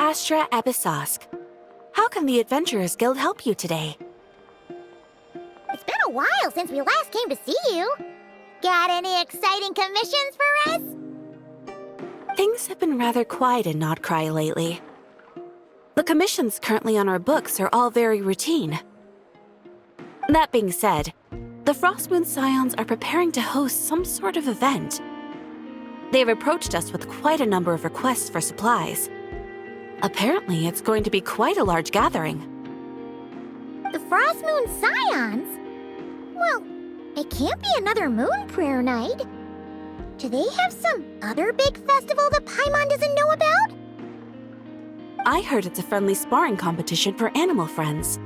Astra Abyssosk. How can the Adventurers Guild help you today? It's been a while since we last came to see you. Got any exciting commissions for us? Things have been rather quiet in Nodcry lately. The commissions currently on our books are all very routine. That being said, the Frostmoon Scions are preparing to host some sort of event. They've approached us with quite a number of requests for supplies. Apparently, it's going to be quite a large gathering. The Frostmoon Scions? Well, it can't be another moon prayer night. Do they have some other big festival that Paimon doesn't know about? I heard it's a friendly sparring competition for animal friends.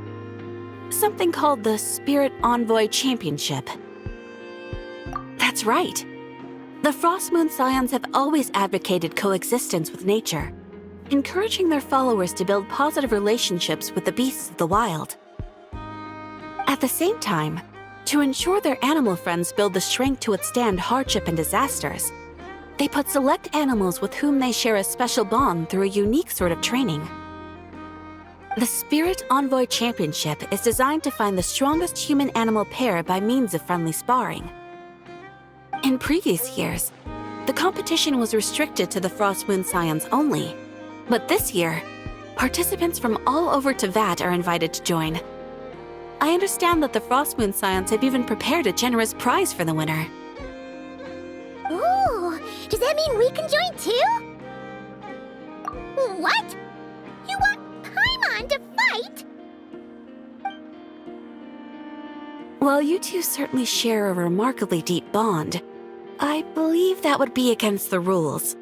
Something called the Spirit Envoy Championship. That's right. The Frostmoon Scions have always advocated coexistence with nature, encouraging their followers to build positive relationships with the beasts of the wild. At the same time, to ensure their animal friends build the strength to withstand hardship and disasters, they put select animals with whom they share a special bond through a unique sort of training. The Spirit Envoy Championship is designed to find the strongest human-animal pair by means of friendly sparring. In previous years, the competition was restricted to the Frostmoon Scions only, but this year, participants from all over Teyvat are invited to join. I understand that the Frostmoon Scions have even prepared a generous prize for the winner. Ooh, does that mean we can join too? What? You want Paimon to fight? While you two certainly share a remarkably deep bond, I believe that would be against the rules.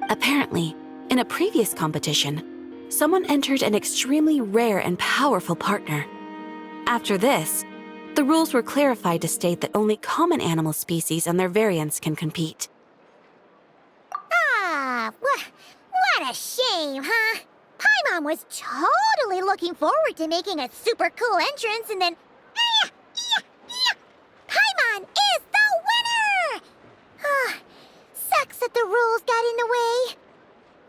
Apparently, in a previous competition, someone entered an extremely rare and powerful partner. After this, the rules were clarified to state that only common animal species and their variants can compete. Ah, what a shame, huh? Paimon was totally looking forward to making a super cool entrance, and then... Paimon is the winner! Sucks that the rules got in the way.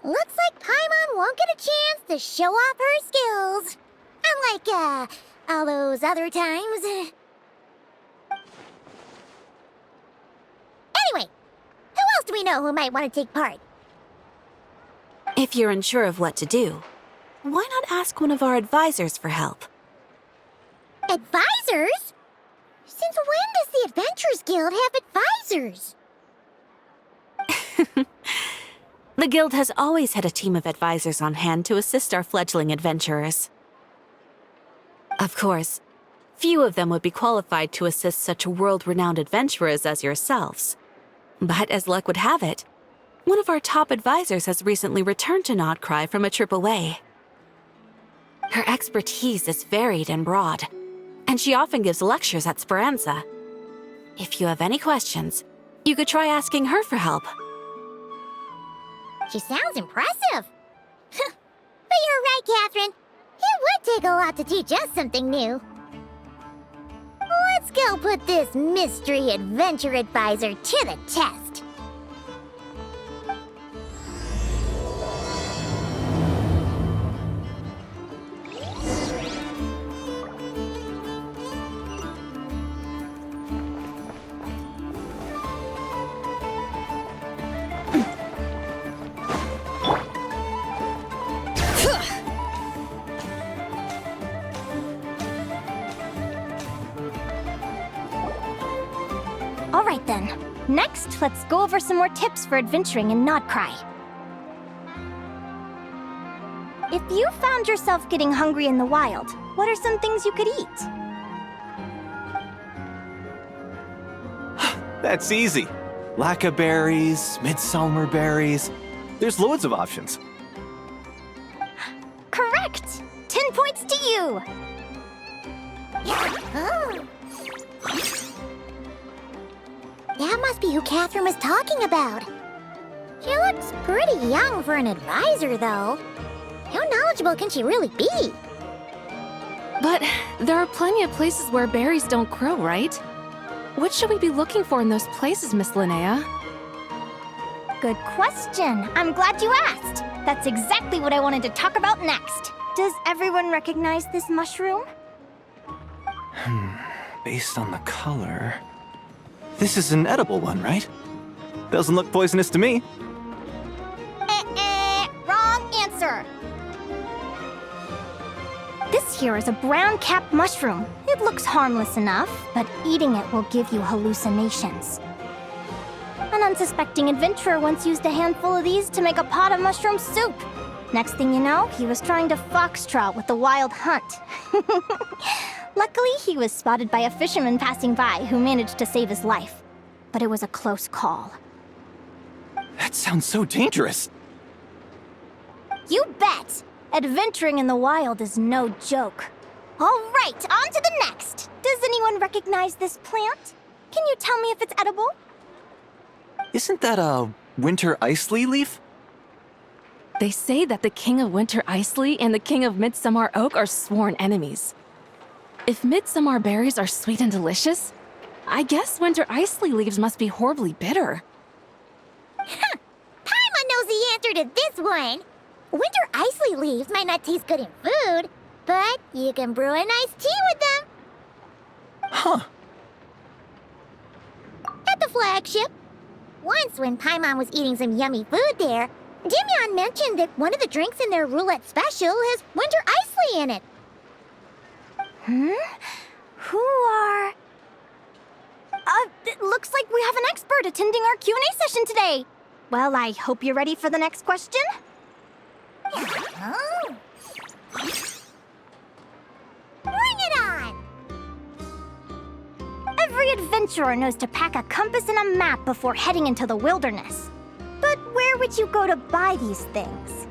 Looks like Paimon won't get a chance to show off her skills. Unlike, all those other times. Anyway, who else do we know who might want to take part? If you're unsure of what to do, why not ask one of our advisors for help? Advisors? Since when does the Adventurers Guild have advisors? The Guild has always had a team of advisors on hand to assist our fledgling adventurers. Of course, few of them would be qualified to assist such world-renowned adventurers as yourselves. But as luck would have it, one of our top advisors has recently returned to Nodcry from a trip away. Her expertise is varied and broad, and she often gives lectures at Speranza. If you have any questions, you could try asking her for help. She sounds impressive. But you're right, Catherine. It would take a lot to teach us something new. Let's go put this mystery adventure advisor to the test. Alright then. Next, let's go over some more tips for adventuring in Nodcry. If you found yourself getting hungry in the wild, what are some things you could eat? That's easy. Lacca berries, midsummer berries. There's loads of options. Correct! 10 points to you! Oh. That must be who Catherine was talking about. She looks pretty young for an advisor, though. How knowledgeable can she really be? But there are plenty of places where berries don't grow, right? What should we be looking for in those places, Miss Linnea? Good question. I'm glad you asked. That's exactly what I wanted to talk about next. Does everyone recognize this mushroom? Based on the color... This is an edible one, right? Doesn't look poisonous to me. Wrong answer. This here is a brown-capped mushroom. It looks harmless enough, but eating it will give you hallucinations. An unsuspecting adventurer once used a handful of these to make a pot of mushroom soup. Next thing you know, he was trying to foxtrot with the wild hunt. Luckily, he was spotted by a fisherman passing by who managed to save his life. But it was a close call. That sounds so dangerous. You bet! Adventuring in the wild is no joke. All right, on to the next. Does anyone recognize this plant? Can you tell me if it's edible? Isn't that a winter ice-lee leaf? They say that the King of Winter Isley and the King of Midsummer Oak are sworn enemies. If midsummer berries are sweet and delicious, I guess winter isley leaves must be horribly bitter. Paimon knows the answer to this one. Winter isley leaves might not taste good in food, but you can brew a nice tea with them. Huh. At the flagship. Once when Paimon was eating some yummy food there, Dimyon mentioned that one of the drinks in their roulette special has winter isley in it. Who are... it looks like we have an expert attending our Q&A session today. Well, I hope you're ready for the next question. Oh. Bring it on! Every adventurer knows to pack a compass and a map before heading into the wilderness. But where would you go to buy these things?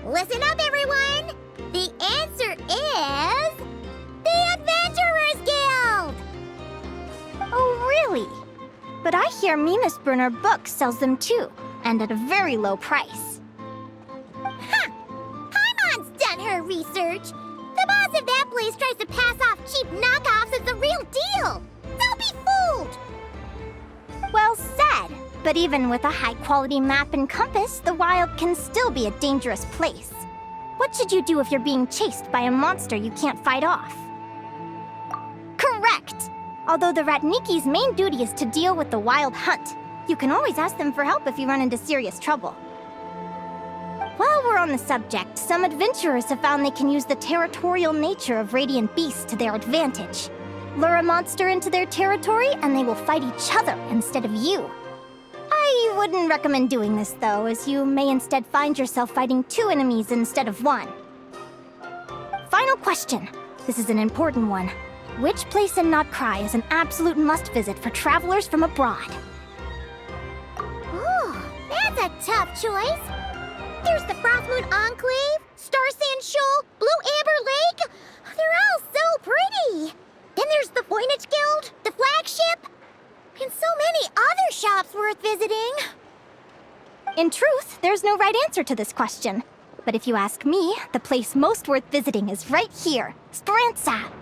Listen up, everyone! The answer is... the Adventurers Guild! Oh, really? But I hear Mimasburner Books sells them too, and at a very low price. Paimon's done her research. The boss of that place tries to pass off cheap knockoffs as the real deal. Don't be fooled! Well said. But even with a high-quality map and compass, the wild can still be a dangerous place. What should you do if you're being chased by a monster you can't fight off? Correct! Although the Ratniki's main duty is to deal with the wild hunt, you can always ask them for help if you run into serious trouble. While we're on the subject, some adventurers have found they can use the territorial nature of radiant beasts to their advantage. Lure a monster into their territory and they will fight each other instead of you. I wouldn't recommend doing this though, as you may instead find yourself fighting two enemies instead of one. Final question. This is an important one. Which place in Notcry is an absolute must-visit for travelers from abroad? Ooh, that's a tough choice. There's the Frostmoon Enclave, Star Sand Shoal, Blue Amber Lake. They're all so pretty. Then there's the Voynich Guild, the flagship, and so many other shops worth visiting. In truth, there's no right answer to this question. But if you ask me, the place most worth visiting is right here, Speranza.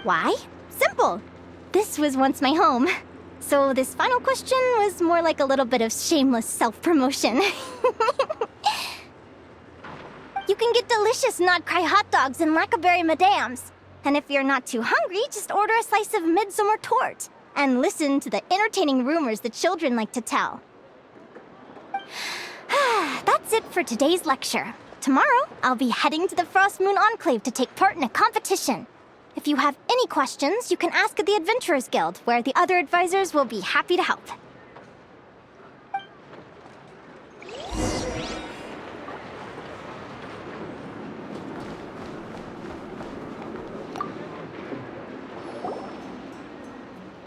Why? Simple. This was once my home. So this final question was more like a little bit of shameless self-promotion. You can get delicious Notcry hot dogs and Lackaberry Madams. And if you're not too hungry, just order a slice of midsummer tort. And listen to the entertaining rumors the children like to tell. That's it for today's lecture. Tomorrow, I'll be heading to the Frostmoon Enclave to take part in a competition. If you have any questions, you can ask at the Adventurers Guild, where the other advisors will be happy to help.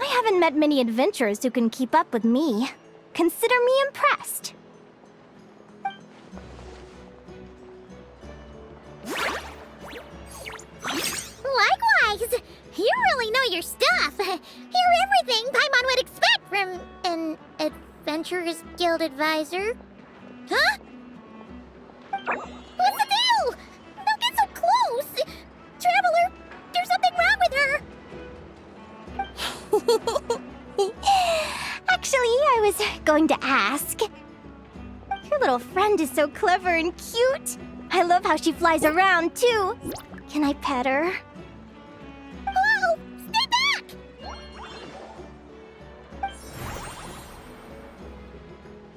I haven't met many adventurers who can keep up with me. Consider me impressed. Likewise, you really know your stuff. You're everything Paimon would expect from an Adventurers Guild advisor. Huh? What's the deal? Don't get so close! Traveler, there's something wrong with her! little friend is so clever and cute. I love how she flies around, too. Can I pet her? Whoa! Stay back!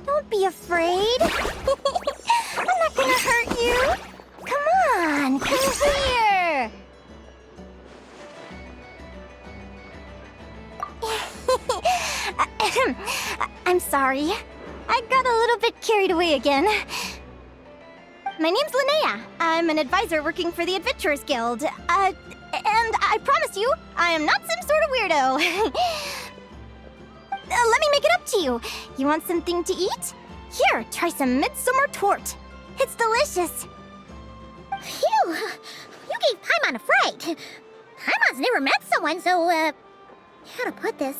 Don't be afraid. I'm not gonna hurt you. Come on, come here. I'm sorry. I got a little bit carried away again. My name's Linnea. I'm an advisor working for the Adventurers Guild. And I promise you, I am not some sort of weirdo. Let me make it up to you. You want something to eat? Here, try some midsummer tort. It's delicious. Phew! You gave Paimon a fright. Paimon's never met someone so, how to put this,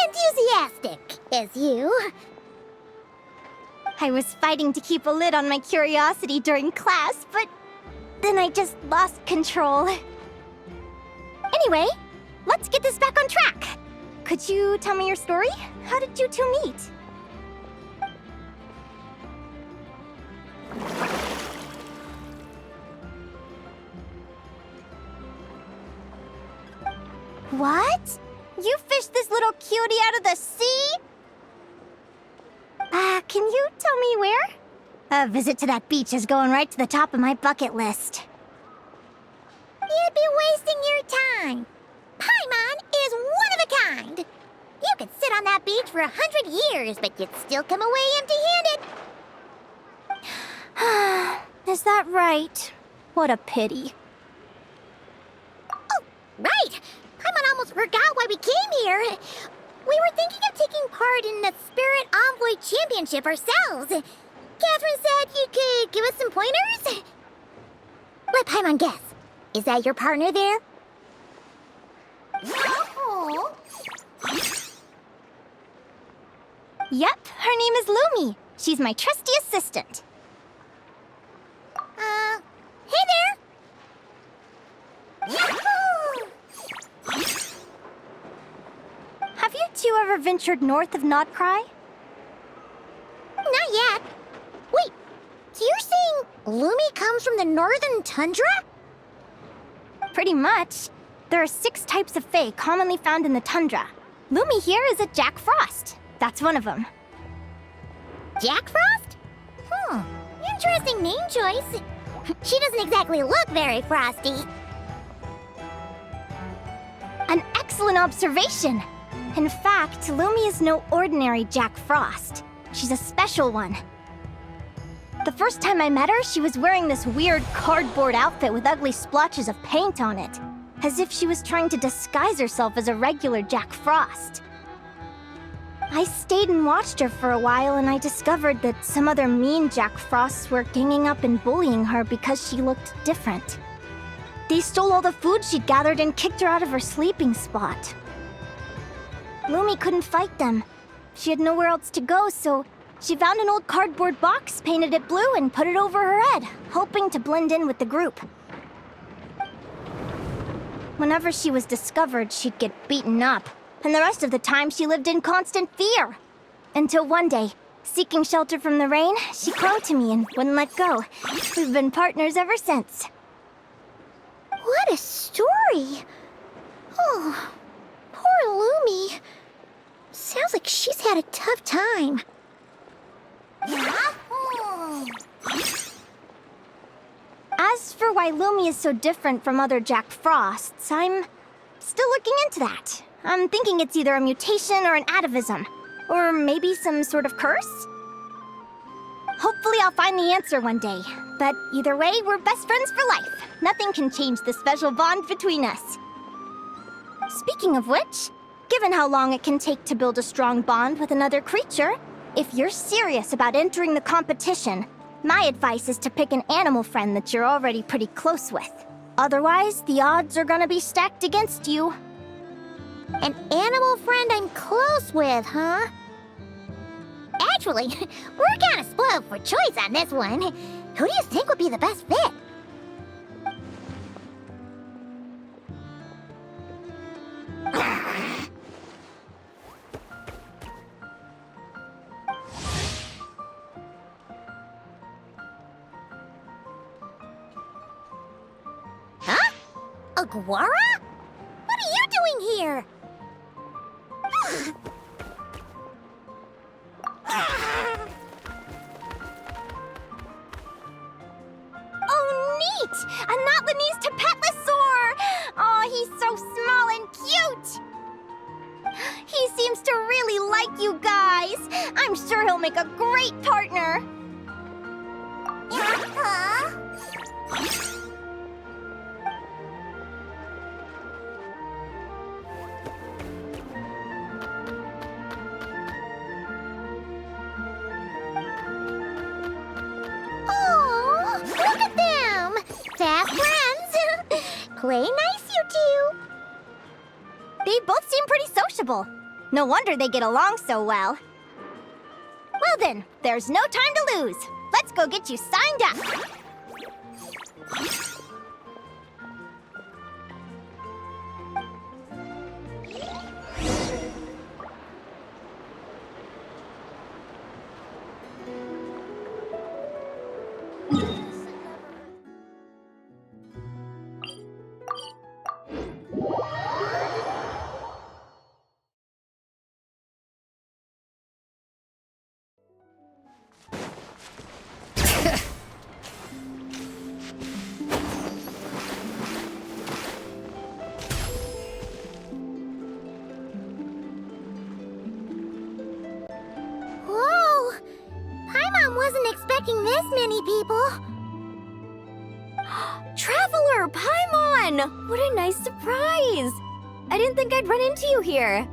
enthusiastic as you. I was fighting to keep a lid on my curiosity during class, but then I just lost control. Anyway, let's get this back on track. Could you tell me your story? How did you two meet? What? You fished this little cutie out of the sea? Can you tell me where? A visit to that beach is going right to the top of my bucket list. You'd be wasting your time. Paimon is one of a kind. You could sit on that beach for 100 years, but you'd still come away empty-handed. Is that right? What a pity. Oh, right. Paimon almost forgot why we came here. We were thinking of taking part in the Spirit Envoy Championship ourselves. Catherine said you could give us some pointers. Let Paimon guess. Is that your partner there? Oh. Yep, her name is Lumi. She's my trusty assistant. Hey there! Yahoo! Have you two ever ventured north of Notcry? Not yet. Wait, so you're saying Lumi comes from the northern tundra? Pretty much. There are 6 types of fae commonly found in the tundra. Lumi here is a Jack Frost. That's one of them. Jack Frost? Interesting name choice. She doesn't exactly look very frosty. An excellent observation. In fact, Lumi is no ordinary Jack Frost. She's a special one. The first time I met her, she was wearing this weird cardboard outfit with ugly splotches of paint on it, as if she was trying to disguise herself as a regular Jack Frost. I stayed and watched her for a while, and I discovered that some other mean Jack Frosts were ganging up and bullying her because she looked different. They stole all the food she'd gathered and kicked her out of her sleeping spot. Lumi couldn't fight them. She had nowhere else to go, so she found an old cardboard box, painted it blue, and put it over her head, hoping to blend in with the group. Whenever she was discovered, she'd get beaten up, and the rest of the time she lived in constant fear. Until one day, seeking shelter from the rain, she clung to me and wouldn't let go. We've been partners ever since. What a story. Oh, poor Lumi. Sounds like she's had a tough time. As for why Lumi is so different from other Jack Frosts, I'm still looking into that. I'm thinking it's either a mutation or an atavism. Or maybe some sort of curse? Hopefully I'll find the answer one day. But either way, we're best friends for life. Nothing can change the special bond between us. Speaking of which, given how long it can take to build a strong bond with another creature, if you're serious about entering the competition, my advice is to pick an animal friend that you're already pretty close with. Otherwise, the odds are gonna be stacked against you. An animal friend I'm close with, huh? Actually, we're kind of spoiled for choice on this one. Who do you think would be the best fit? Aguara? What are you doing here? Oh, neat! A Notlanese Tapetlosaur! Oh, he's so small and cute! He seems to really like you guys. I'm sure he'll make a great partner. Oh, look at them! Fast friends! Play nice, you two! They both seem pretty sociable. No wonder they get along so well. Well then, there's no time to lose. Let's go get you signed up. Whoa! Paimon wasn't expecting this many people. Traveler, Paimon! What a nice surprise! I didn't think I'd run into you here.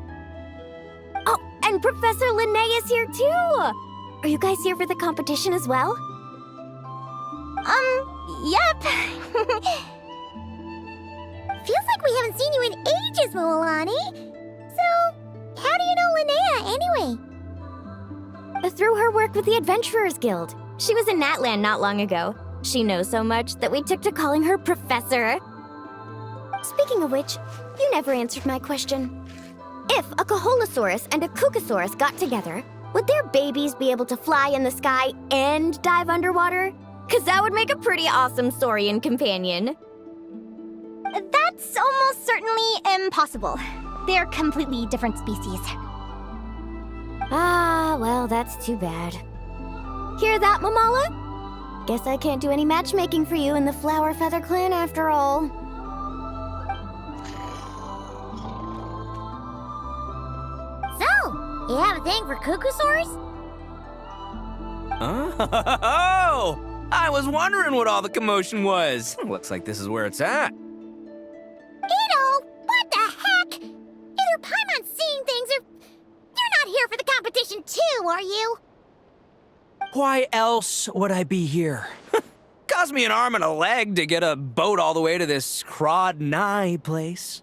Oh, and Professor Linnaea is here too! Are you guys here for the competition as well? Yep. Feels like we haven't seen you in ages, Moalani. So, how do you know Linnea anyway? Through her work with the Adventurers Guild. She was in Natland not long ago. She knows so much that we took to calling her Professor. Speaking of which, you never answered my question. If a Caholosaurus and a Kookasaurus got together, would their babies be able to fly in the sky and dive underwater? 'Cause that would make a pretty awesome saurian companion. That's almost certainly impossible. They're completely different species. Ah, well, that's too bad. Hear that, Mamala? Guess I can't do any matchmaking for you in the Flower Feather Clan after all. So, you have a thing for Kookasaurs? Oh! I was wondering what all the commotion was. Looks like this is where it's at. Ito, what the heck? Either Paimon's seeing things or you're not here for the competition too, are you? Why else would I be here? Cost me an arm and a leg to get a boat all the way to this Crod Nye place.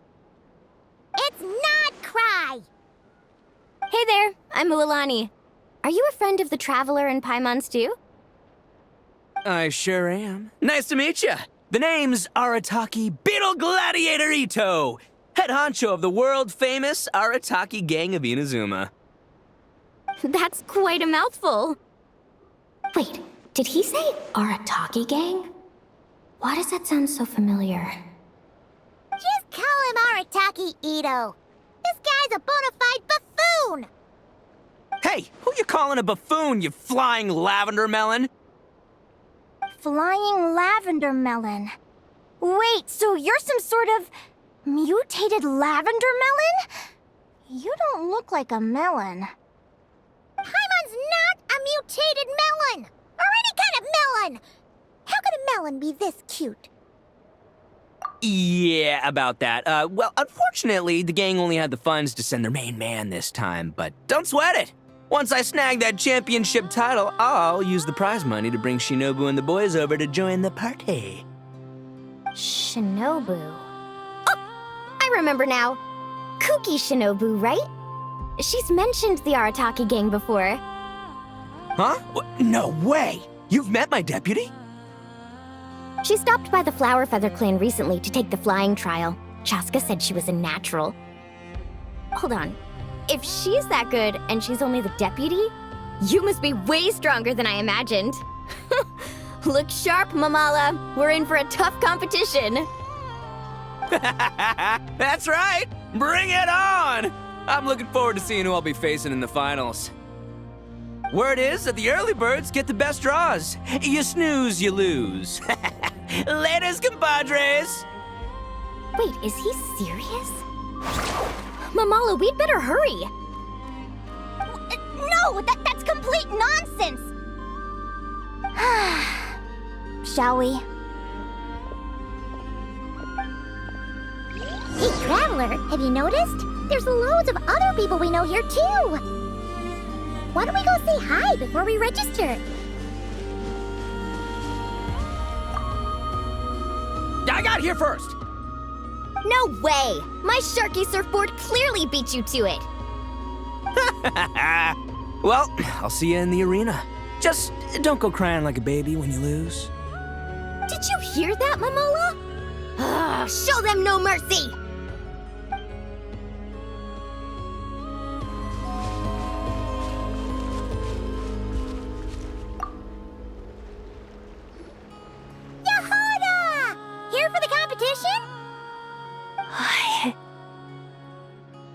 It's not Cry. Hey there, I'm Mualani. Are you a friend of the Traveler and Paimon's too? I sure am. Nice to meet you. The name's Arataki Beetle Gladiator Ito, head honcho of the world-famous Arataki Gang of Inazuma. That's quite a mouthful. Wait, did he say Arataki Gang? Why does that sound so familiar? Just call him Arataki Ito. This guy's a bona fide buffoon. Hey, who you calling a buffoon, you flying lavender melon? Flying lavender melon. Wait, so you're some sort of mutated lavender melon? You don't look like a melon. Paimon's not a mutated melon, or any kind of melon. How could a melon be this cute? Yeah, about that. Well, unfortunately, the gang only had the funds to send their main man this time, but don't sweat it. Once I snag that championship title, I'll use the prize money to bring Shinobu and the boys over to join the party. Shinobu. Oh, I remember now. Kuki Shinobu, right? She's mentioned the Arataki Gang before. Huh? No way! You've met my deputy? She stopped by the Flower Feather Clan recently to take the flying trial. Chaska said she was a natural. Hold on. If she's that good and she's only the deputy, you must be way stronger than I imagined. Look sharp, Mamala. We're in for a tough competition. That's right! Bring it on! I'm looking forward to seeing who I'll be facing in the finals. Word is that the early birds get the best draws. You snooze, you lose. Laters, compadres! Wait, is he serious? Mamala, we'd better hurry. No, that's complete nonsense! Shall we? Hey, Traveler, have you noticed? There's loads of other people we know here, too. Why don't we go say hi before we register? I got here first! No way! My Sharky surfboard clearly beat you to it. Well, I'll see you in the arena. Just don't go crying like a baby when you lose. Did you hear that, Mamala? Show them no mercy! Yehuda! Here for the competition?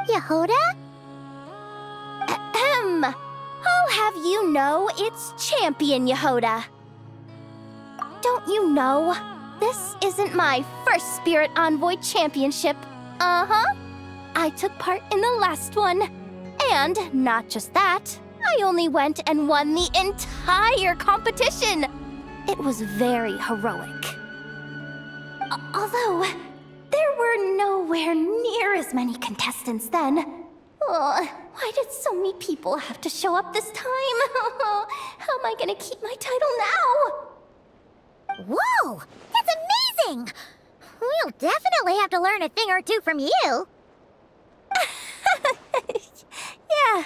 Yehuda? Ahem. I'll have you know it's Champion Yehuda. Don't you know? This isn't my first Spirit Envoy Championship. Uh-huh. I took part in the last one. And not just that, I only went and won the entire competition. It was very heroic. Although, there were nowhere near as many contestants then. Why did so many people have to show up this time? How am I gonna keep my title now? Whoa! That's amazing! We'll definitely have to learn a thing or two from you. Yeah.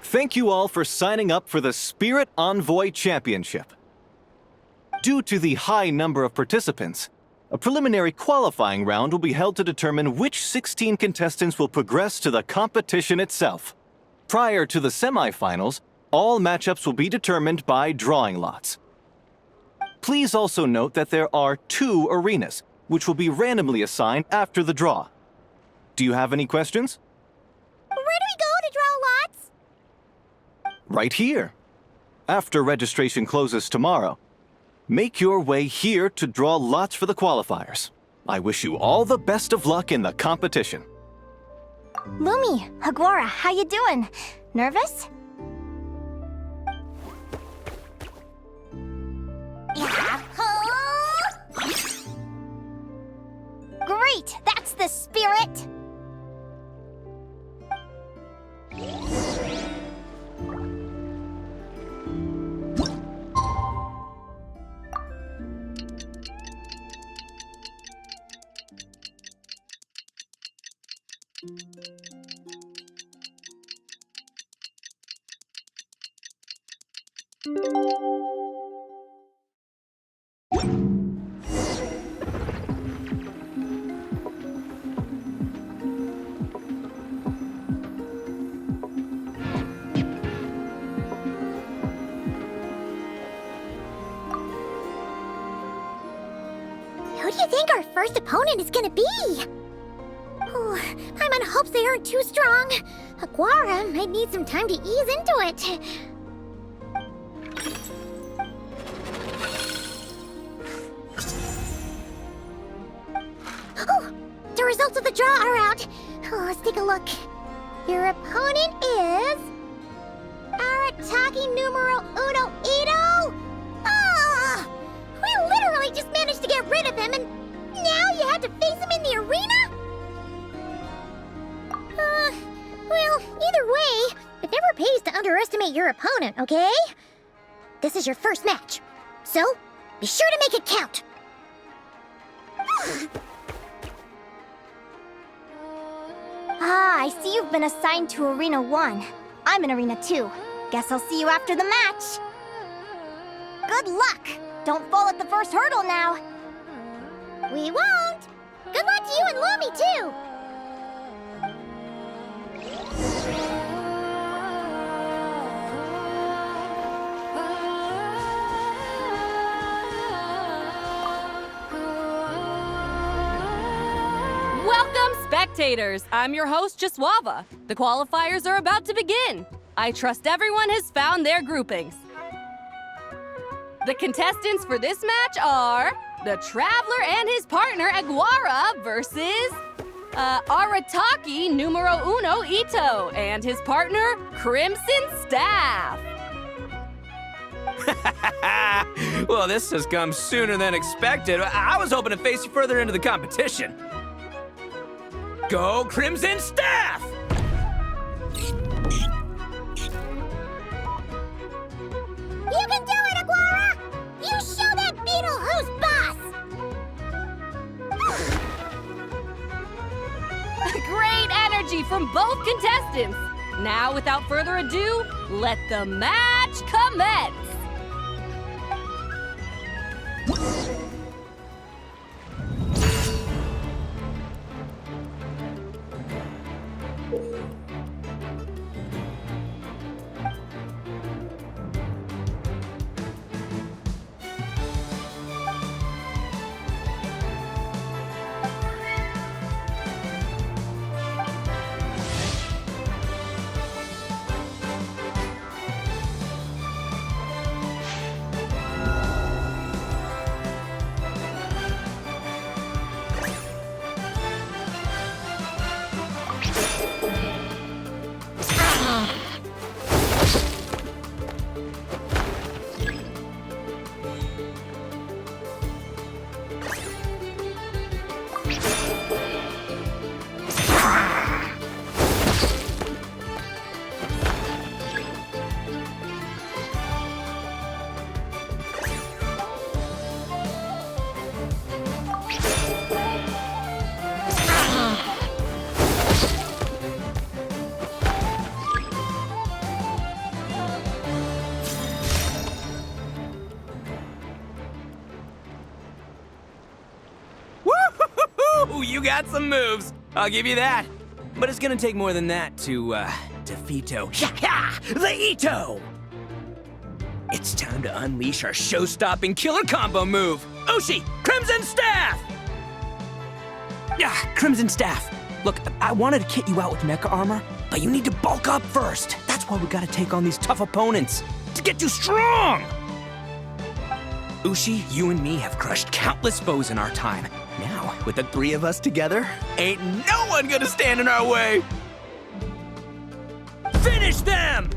Thank you all for signing up for the Spirit Envoy Championship. Due to the high number of participants, a preliminary qualifying round will be held to determine which 16 contestants will progress to the competition itself. Prior to the semifinals, all matchups will be determined by drawing lots. Please also note that there are 2 arenas, which will be randomly assigned after the draw. Do you have any questions? Where do we go to draw lots? Right here. After registration closes tomorrow, make your way here to draw lots for the qualifiers. I wish you all the best of luck in the competition. Lumi, Hagwara, how you doing? Nervous? Great! That's the spirit! Who do you think our first opponent is gonna be? Paimon hopes they aren't too strong. Aguara might need some time to ease into it. Oh, the results of the draw are out. Let's take a look. Your opponent is... Arataki numero uno Ito? Ah! We literally just managed to get rid of him, and now you have to face him in the arena? Well, either way, it never pays to underestimate your opponent, okay? This is your first match, so be sure to make it count. I see you've been assigned to Arena 1. I'm in Arena 2. Guess I'll see you after the match. Good luck! Don't fall at the first hurdle now. We won't. Good luck to you and Lumi, too. Spectators, I'm your host, Jaswava. The qualifiers are about to begin. I trust everyone has found their groupings. The contestants for this match are the Traveler and his partner, Aguara, versus Arataki numero uno Ito and his partner, Crimson Staff. Well, this has come sooner than expected. I was hoping to face you further into the competition. Go Crimson Staff! You can do it, Aguara! You show that beetle who's boss! Great energy from both contestants. Now, without further ado, let the match commence. Woo! You got some moves. I'll give you that. But it's gonna take more than that to, defeat the Ito! It's time to unleash our show-stopping killer combo move. Ushi, Crimson Staff! Crimson Staff. Look, I wanted to kit you out with mecha armor, but you need to bulk up first. That's why we gotta take on these tough opponents, to get you strong! Ushi, you and me have crushed countless foes in our time. Now, with the three of us together, ain't no one gonna stand in our way! Finish them!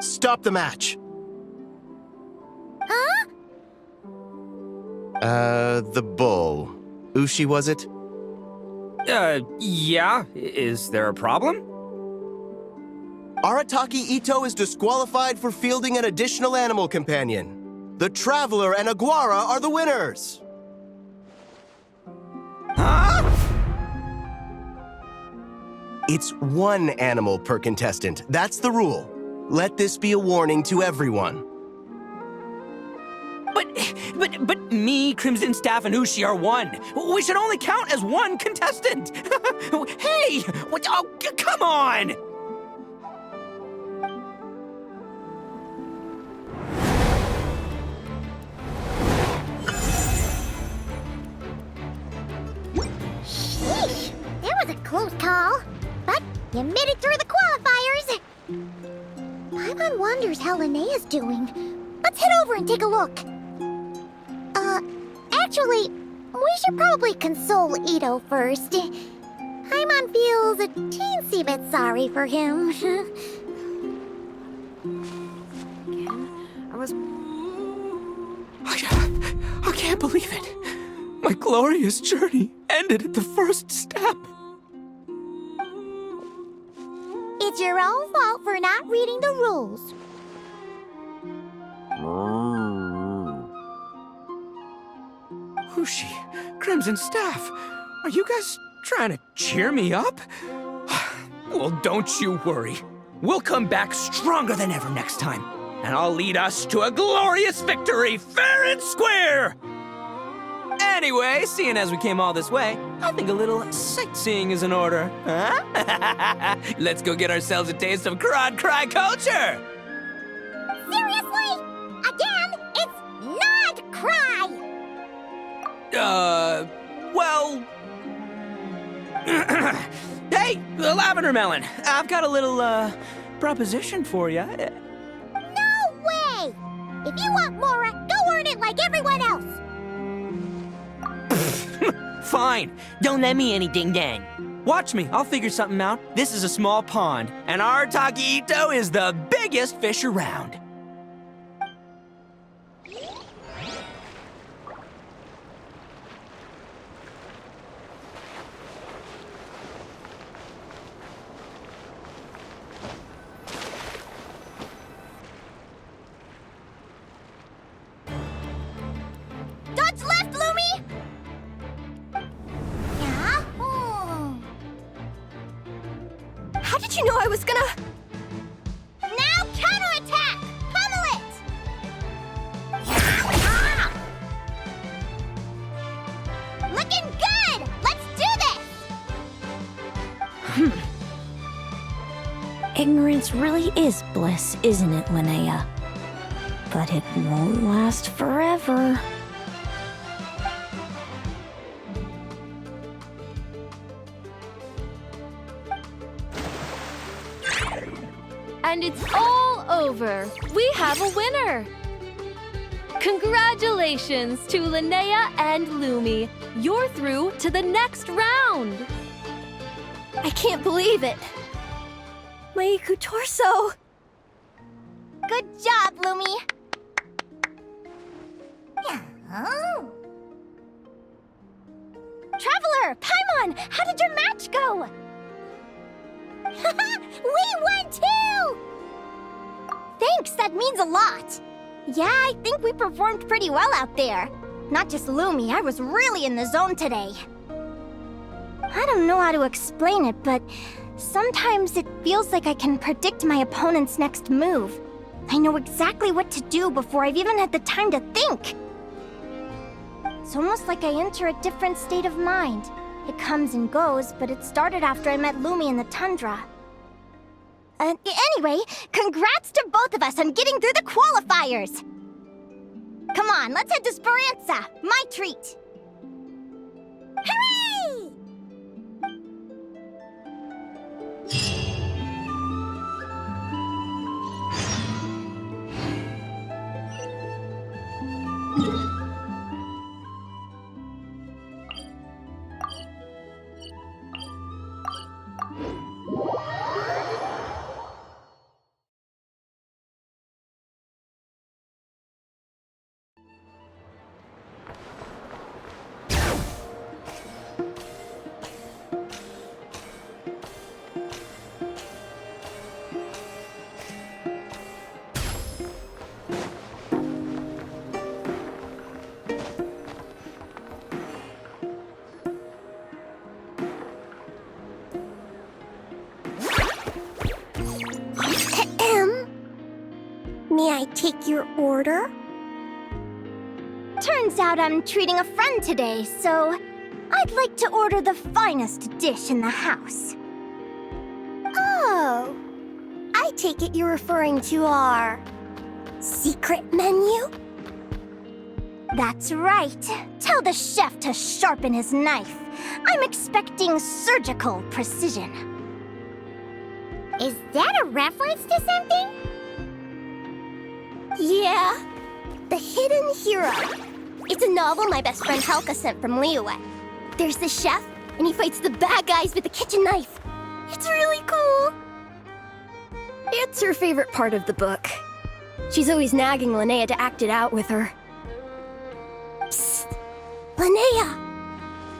Stop the match. Huh? The bull. Ushi, was it? Yeah. Is there a problem? Arataki Ito is disqualified for fielding an additional animal companion. The Traveler and Aguara are the winners. Huh? It's one animal per contestant. That's the rule. Let this be a warning to everyone. But me, Crimson Staff, and Ushi are one. We should only count as one contestant. Hey! Oh, come on! Sheesh, that was a close call. But you made it through the qualifiers. Paimon wonders how Linnea's doing. Let's head over and take a look. Actually, we should probably console Ito first. Paimon feels a teensy bit sorry for him. I can't believe it. My glorious journey ended at the first step. It's your own fault for not reading the rules. Ushi, Crimson Staff, are you guys trying to cheer me up? Well, don't you worry. We'll come back stronger than ever next time. and I'll lead us to a glorious victory, fair and square! Anyway, seeing as we came all this way, I think a little sightseeing is in order, huh? Let's go get ourselves a taste of Crod Cry culture! Seriously? Again, it's not cry! Well... Hey, the Lavender Melon, I've got a little, proposition for you. No way! If you want Mora, go earn it like everyone else! Fine, don't let me anything then. Watch me, I'll figure something out. This is a small pond, and our Taquito is the biggest fish around. Dodge left, Lumi! Yahoo! How did you know I was gonna... Now counterattack! Pummel it! Looking good! Let's do this! Ignorance really is bliss, isn't it, Linnea? But it won't last forever. And it's all over. We have a winner. Congratulations to Linnea and Lumi. You're through to the next round. I can't believe it. My Iku torso. Good job, Lumi! Oh. Traveler, Paimon, how did your match go? We won too! Thanks, that means a lot. Yeah, I think we performed pretty well out there. Not just Lumi, I was really in the zone today. I don't know how to explain it, but sometimes it feels like I can predict my opponent's next move. I know exactly what to do before I've even had the time to think. It's almost like I enter a different state of mind. It comes and goes, but it started after I met Lumi in the tundra. Anyway, congrats to both of us on getting through the qualifiers! Come on, let's head to Speranza, my treat! Hooray! May I take your order? Turns out I'm treating a friend today, so I'd like to order the finest dish in the house. Oh, I take it you're referring to our secret menu? That's right. Tell the chef to sharpen his knife. I'm expecting surgical precision. Is that a reference to something? Yeah. The Hidden Hero. It's a novel my best friend Helka sent from Liyue. There's the chef, and he fights the bad guys with a kitchen knife. It's really cool. It's her favorite part of the book. She's always nagging Linnea to act it out with her. Psst. Linnea!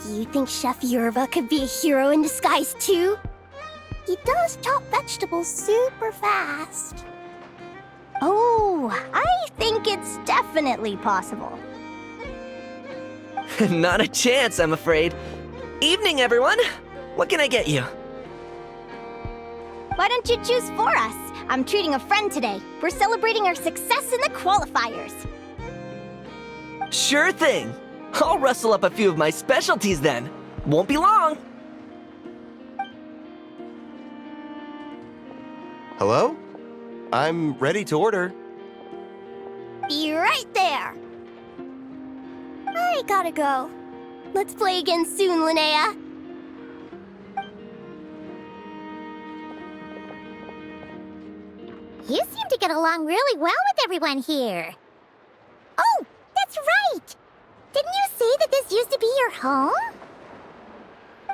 Do you think Chef Yerva could be a hero in disguise too? He does chop vegetables super fast. Oh, I think it's definitely possible. Not a chance, I'm afraid. Evening, everyone. What can I get you? Why don't you choose for us? I'm treating a friend today. We're celebrating our success in the qualifiers. Sure thing. I'll rustle up a few of my specialties then. Won't be long. Hello? I'm ready to order. Be right there. I gotta go. Let's play again soon, Linnea. You seem to get along really well with everyone here. Oh, that's right! Didn't you say that this used to be your home?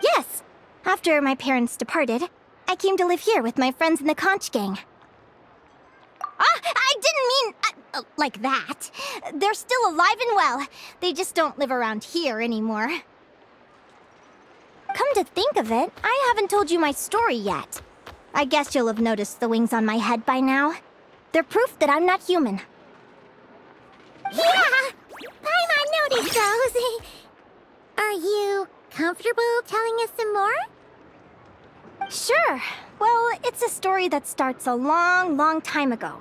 Yes. After my parents departed, I came to live here with my friends in the conch gang. I didn't mean like that. They're still alive and well. They just don't live around here anymore. Come to think of it, I haven't told you my story yet. I guess you'll have noticed the wings on my head by now. They're proof that I'm not human. Yeah! Paimon noticed those. Are you comfortable telling us some more? Sure. Well, it's a story that starts a long, long time ago.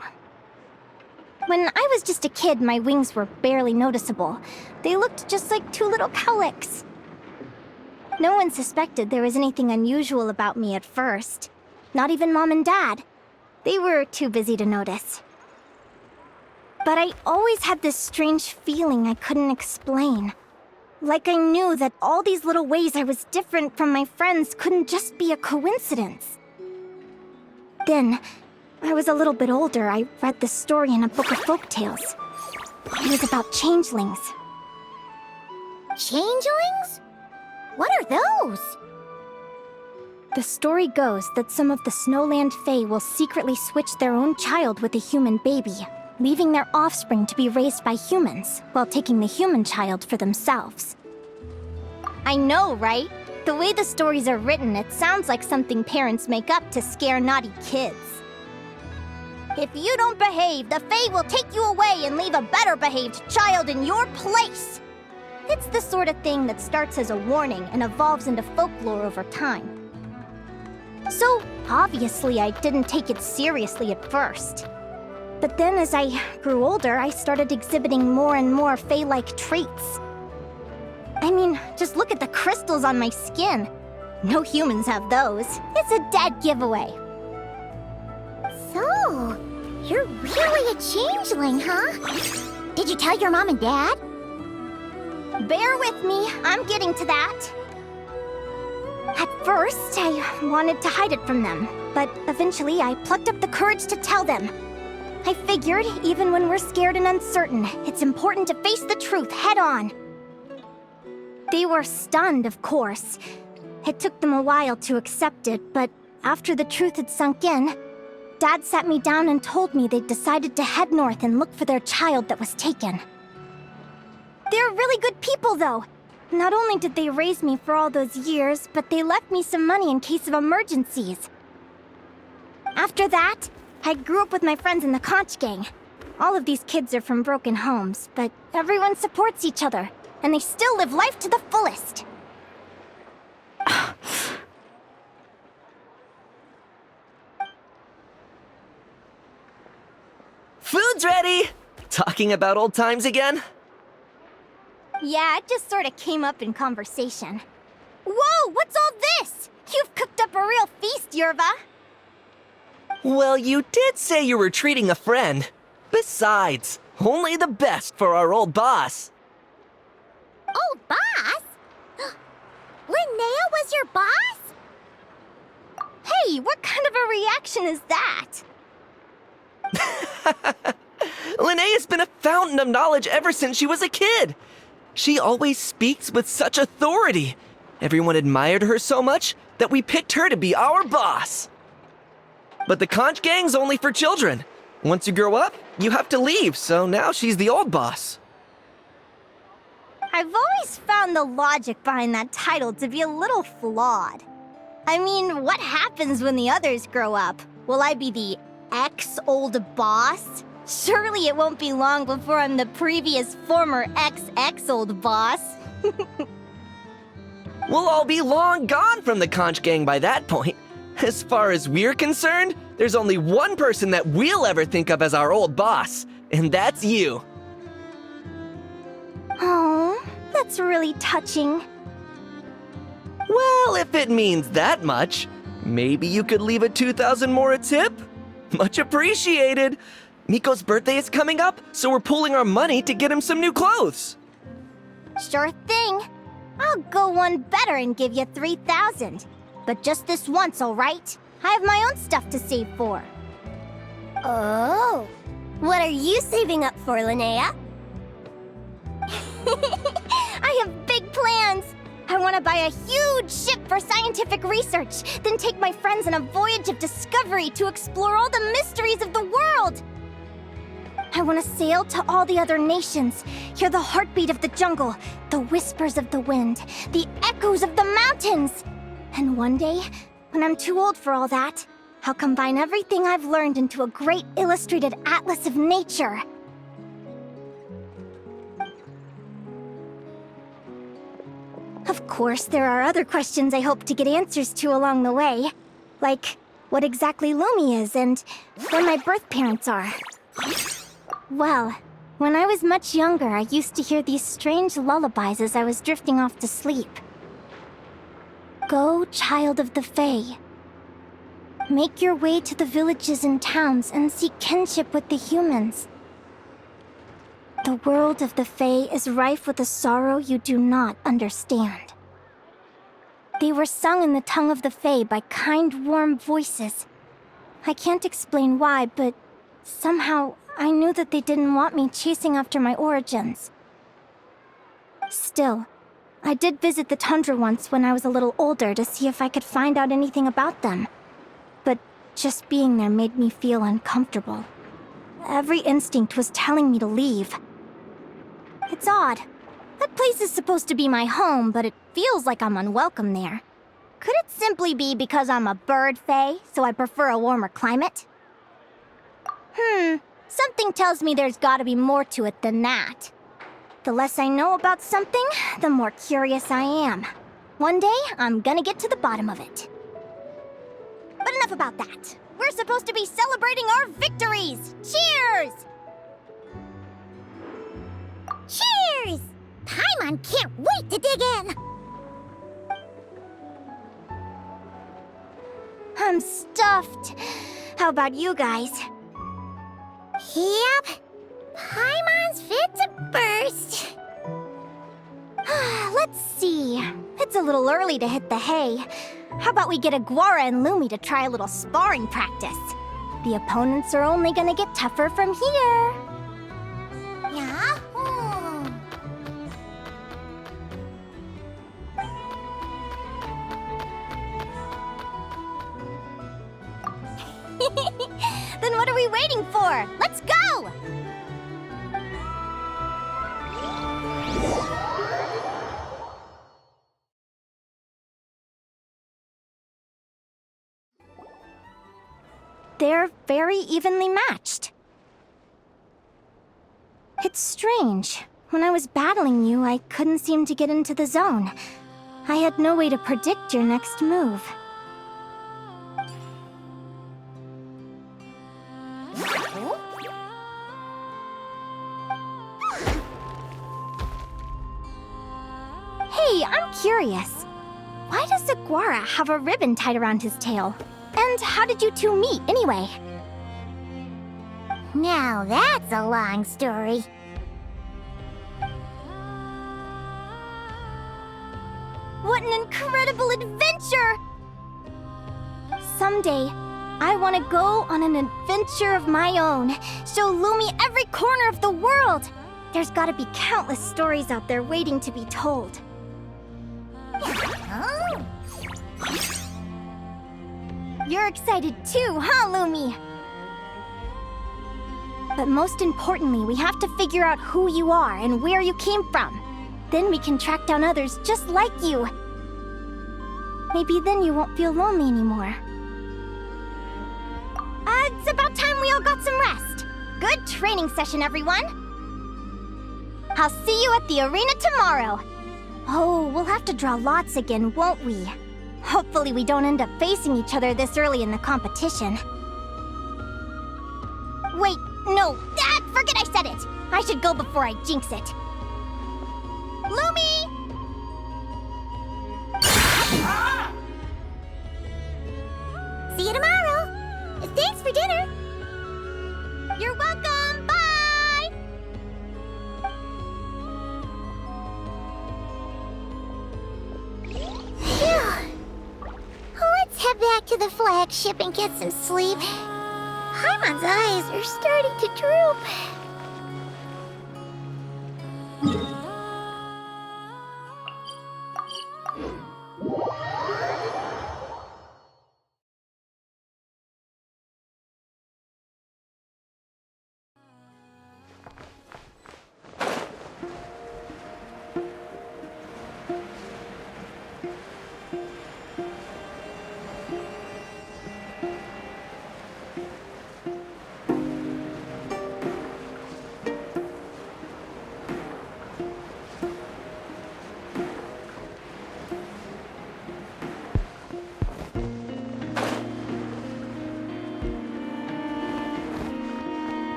When I was just a kid, my wings were barely noticeable. They looked just like two little cowlicks. No one suspected there was anything unusual about me at first. Not even Mom and Dad. They were too busy to notice. But I always had this strange feeling I couldn't explain. Like I knew that all these little ways I was different from my friends couldn't just be a coincidence. Then, I was a little bit older, I read this story in a book of folktales. It was about changelings. Changelings? What are those? The story goes that some of the Snowland Fae will secretly switch their own child with a human baby, leaving their offspring to be raised by humans, while taking the human child for themselves. I know, right? The way the stories are written, it sounds like something parents make up to scare naughty kids. If you don't behave, the Fae will take you away and leave a better-behaved child in your place! It's the sort of thing that starts as a warning and evolves into folklore over time. So, obviously, I didn't take it seriously at first. But then as I grew older, I started exhibiting more and more Fae-like traits. I mean, just look at the crystals on my skin. No humans have those. It's a dead giveaway. So, you're really a changeling, huh? Did you tell your mom and dad? Bear with me, I'm getting to that. At first, I wanted to hide it from them, but eventually I plucked up the courage to tell them. I figured, even when we're scared and uncertain, it's important to face the truth head on. They were stunned, of course. It took them a while to accept it, but after the truth had sunk in, Dad sat me down and told me they'd decided to head north and look for their child that was taken. They're really good people, though. Not only did they raise me for all those years, but they left me some money in case of emergencies. After that, I grew up with my friends in the conch gang. All of these kids are from broken homes, but everyone supports each other, and they still live life to the fullest. Food's ready! Talking about old times again? Yeah, it just sort of came up in conversation. Whoa, what's all this? You've cooked up a real feast, Yerva. Well, you did say you were treating a friend. Besides, only the best for our old boss. Old boss? Linnea was your boss? Hey, what kind of a reaction is that? Linnea's been a fountain of knowledge ever since she was a kid. She always speaks with such authority. Everyone admired her so much that we picked her to be our boss. But the conch gang's only for children. Once you grow up, you have to leave, so now she's the old boss. I've always found the logic behind that title to be a little flawed. I mean, what happens when the others grow up? Will I be the ex-old boss? Surely it won't be long before I'm the previous former ex-old boss. We'll all be long gone from the conch gang by that point. As far as we're concerned, there's only one person that we'll ever think of as our old boss, and that's you. Oh, that's really touching. Well, if it means that much, maybe you could leave a 2,000 more a tip? Much appreciated. Miko's birthday is coming up, so we're pooling our money to get him some new clothes. Sure thing. I'll go one better and give you 3,000. But just this once, all right? I have my own stuff to save for. Oh, what are you saving up for, Linnea? I have big plans. I want to buy a huge ship for scientific research, then take my friends on a voyage of discovery to explore all the mysteries of the world. I want to sail to all the other nations, hear the heartbeat of the jungle, the whispers of the wind, the echoes of the mountains. And one day, when I'm too old for all that, I'll combine everything I've learned into a great illustrated atlas of nature. Of course, there are other questions I hope to get answers to along the way. Like, what exactly Lumi is and where my birth parents are. Well, when I was much younger, I used to hear these strange lullabies as I was drifting off to sleep. Go, child of the Fae. Make your way to the villages and towns and seek kinship with the humans. The world of the Fae is rife with a sorrow you do not understand. They were sung in the tongue of the Fae by kind, warm voices. I can't explain why, but somehow I knew that they didn't want me chasing after my origins. Still, I did visit the tundra once when I was a little older to see if I could find out anything about them. But just being there made me feel uncomfortable. Every instinct was telling me to leave. It's odd. That place is supposed to be my home, but it feels like I'm unwelcome there. Could it simply be because I'm a bird fae, so I prefer a warmer climate? Something tells me there's gotta be more to it than that. The less I know about something, the more curious I am. One day, I'm gonna get to the bottom of it. But enough about that. We're supposed to be celebrating our victories! Cheers! Cheers! Paimon can't wait to dig in! I'm stuffed. How about you guys? Yep. Paimon's fit to burst. Let's see. It's a little early to hit the hay. How about we get Aguara and Lumi to try a little sparring practice? The opponents are only gonna get tougher from here. Yahoo! Then what are we waiting for? Let's go! They're very evenly matched. It's strange. When I was battling you, I couldn't seem to get into the zone. I had no way to predict your next move. Hey, I'm curious. Why does Aguara have a ribbon tied around his tail? And how did you two meet, anyway? Now that's a long story. What an incredible adventure! Someday, I want to go on an adventure of my own. Show Lumi every corner of the world. There's gotta be countless stories out there waiting to be told. Oh. You're excited too, huh, Lumi? But most importantly, we have to figure out who you are and where you came from. Then we can track down others just like you. Maybe then you won't feel lonely anymore. It's about time we all got some rest. Good training session, everyone. I'll see you at the arena tomorrow. Oh, we'll have to draw lots again, won't we? Hopefully we don't end up facing each other this early in the competition. Wait, no, forget I said it! I should go before I jinx it. Lumi! See you tomorrow. Thanks for dinner. You're welcome! Bye! Phew. Let's head back to the flagship and get some sleep. Paimon's eyes are starting to droop.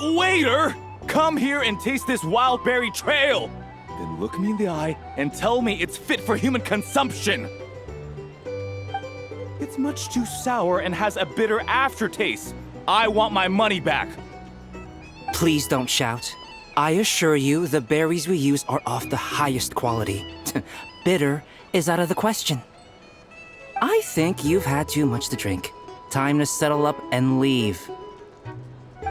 Waiter! Come here and taste this wild berry trail! Then look me in the eye and tell me it's fit for human consumption! It's much too sour and has a bitter aftertaste. I want my money back! Please don't shout. I assure you, the berries we use are of the highest quality. Bitter is out of the question. I think you've had too much to drink. Time to settle up and leave.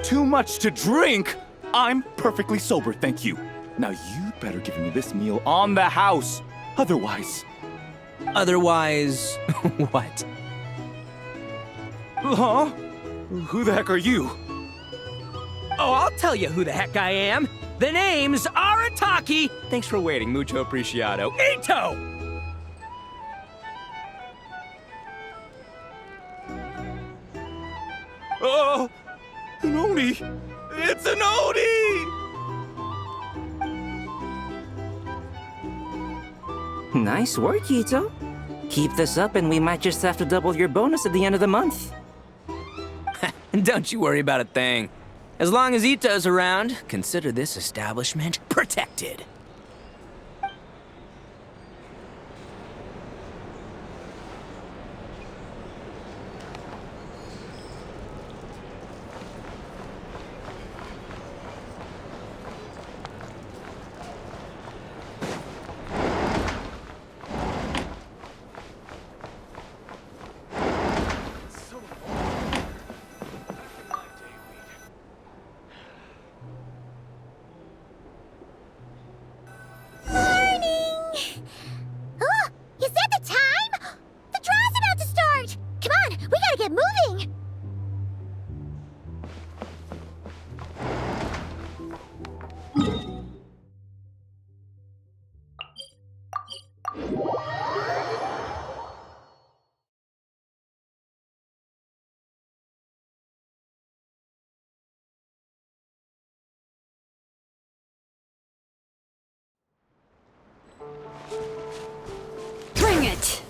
Too much to drink? I'm perfectly sober, thank you. Now you better give me this meal on the house. Otherwise... Otherwise, what? Huh? Who the heck are you? Oh, I'll tell you who the heck I am. The name's Arataki. Thanks for waiting, mucho apreciado. Ito! Oh, an Oni! It's an Oni! Nice work, Ito. Keep this up and we might just have to double your bonus at the end of the month. Don't you worry about a thing. As long as Ito's around, consider this establishment protected. Bring it!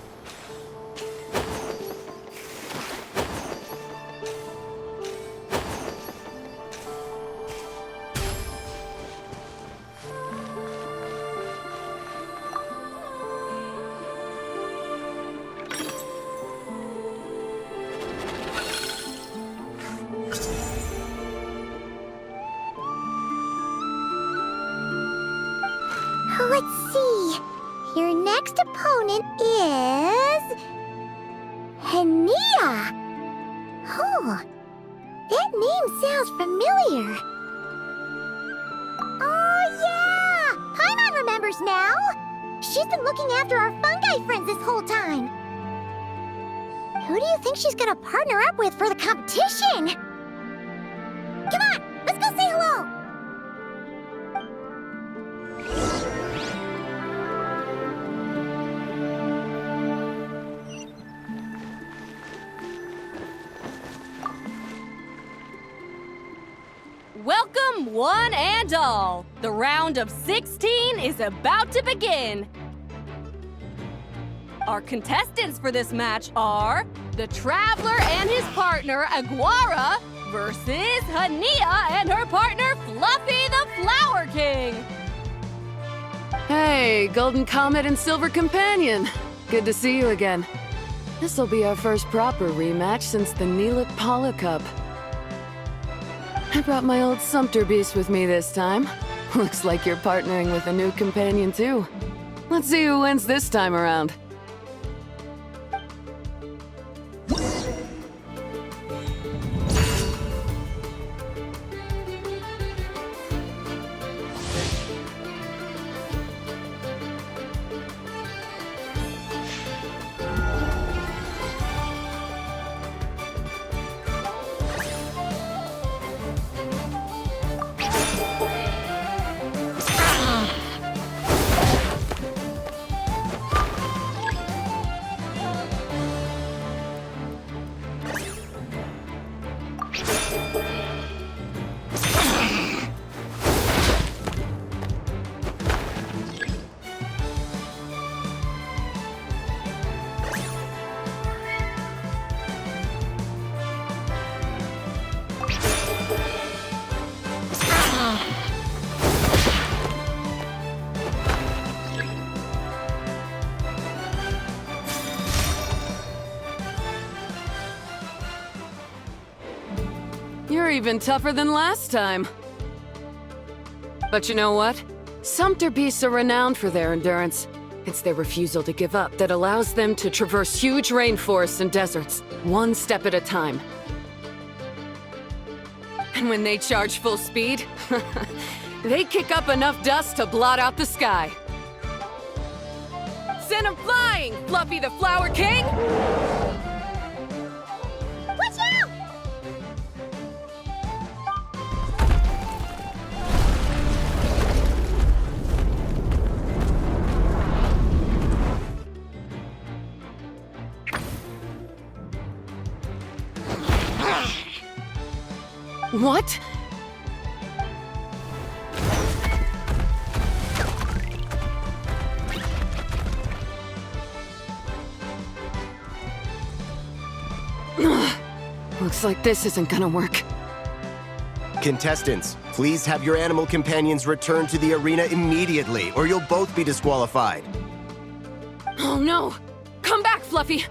Let's see. Your next opponent is... Hania! Oh, that name sounds familiar. Oh, yeah! Paimon remembers now! She's been looking after our fungi friends this whole time. Who do you think she's gonna partner up with for the competition? Come on, let's go say hello! Welcome, one and all. The round of 16 is about to begin. Our contestants for this match are the Traveler and his partner, Aguara, versus Hania and her partner, Fluffy the Flower King. Hey, Golden Comet and Silver Companion. Good to see you again. This'll be our first proper rematch since the Neelit Paula Cup. I brought my old Sumpter Beast with me this time. Looks like you're partnering with a new companion too. Let's see who wins this time around. You're even tougher than last time. But you know what? Sumpter Beasts are renowned for their endurance. It's their refusal to give up that allows them to traverse huge rainforests and deserts, one step at a time. And when they charge full speed, they kick up enough dust to blot out the sky. Send him flying, Fluffy the Flower King! Watch out! What? Looks like this isn't gonna work. Contestants, please have your animal companions return to the arena immediately, or you'll both be disqualified. Oh no! Come back, Fluffy!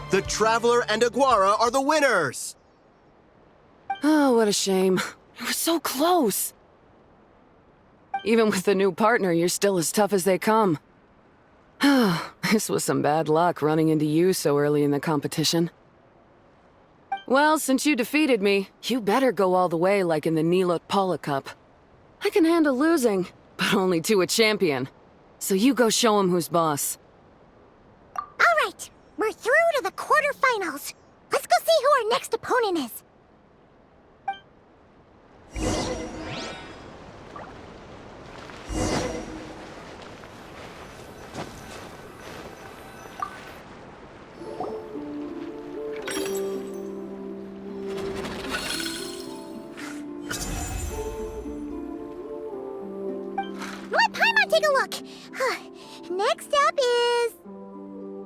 The Traveler and Aguara are the winners! Oh, what a shame. We were so close. Even with the new partner, you're still as tough as they come. This was some bad luck running into you so early in the competition. Well, since you defeated me, you better go all the way like in the Neelit Paula Cup. I can handle losing, but only to a champion. So you go show him who's boss. All right, we're through to the quarterfinals. Let's go see who our next opponent is. a look. Next up is...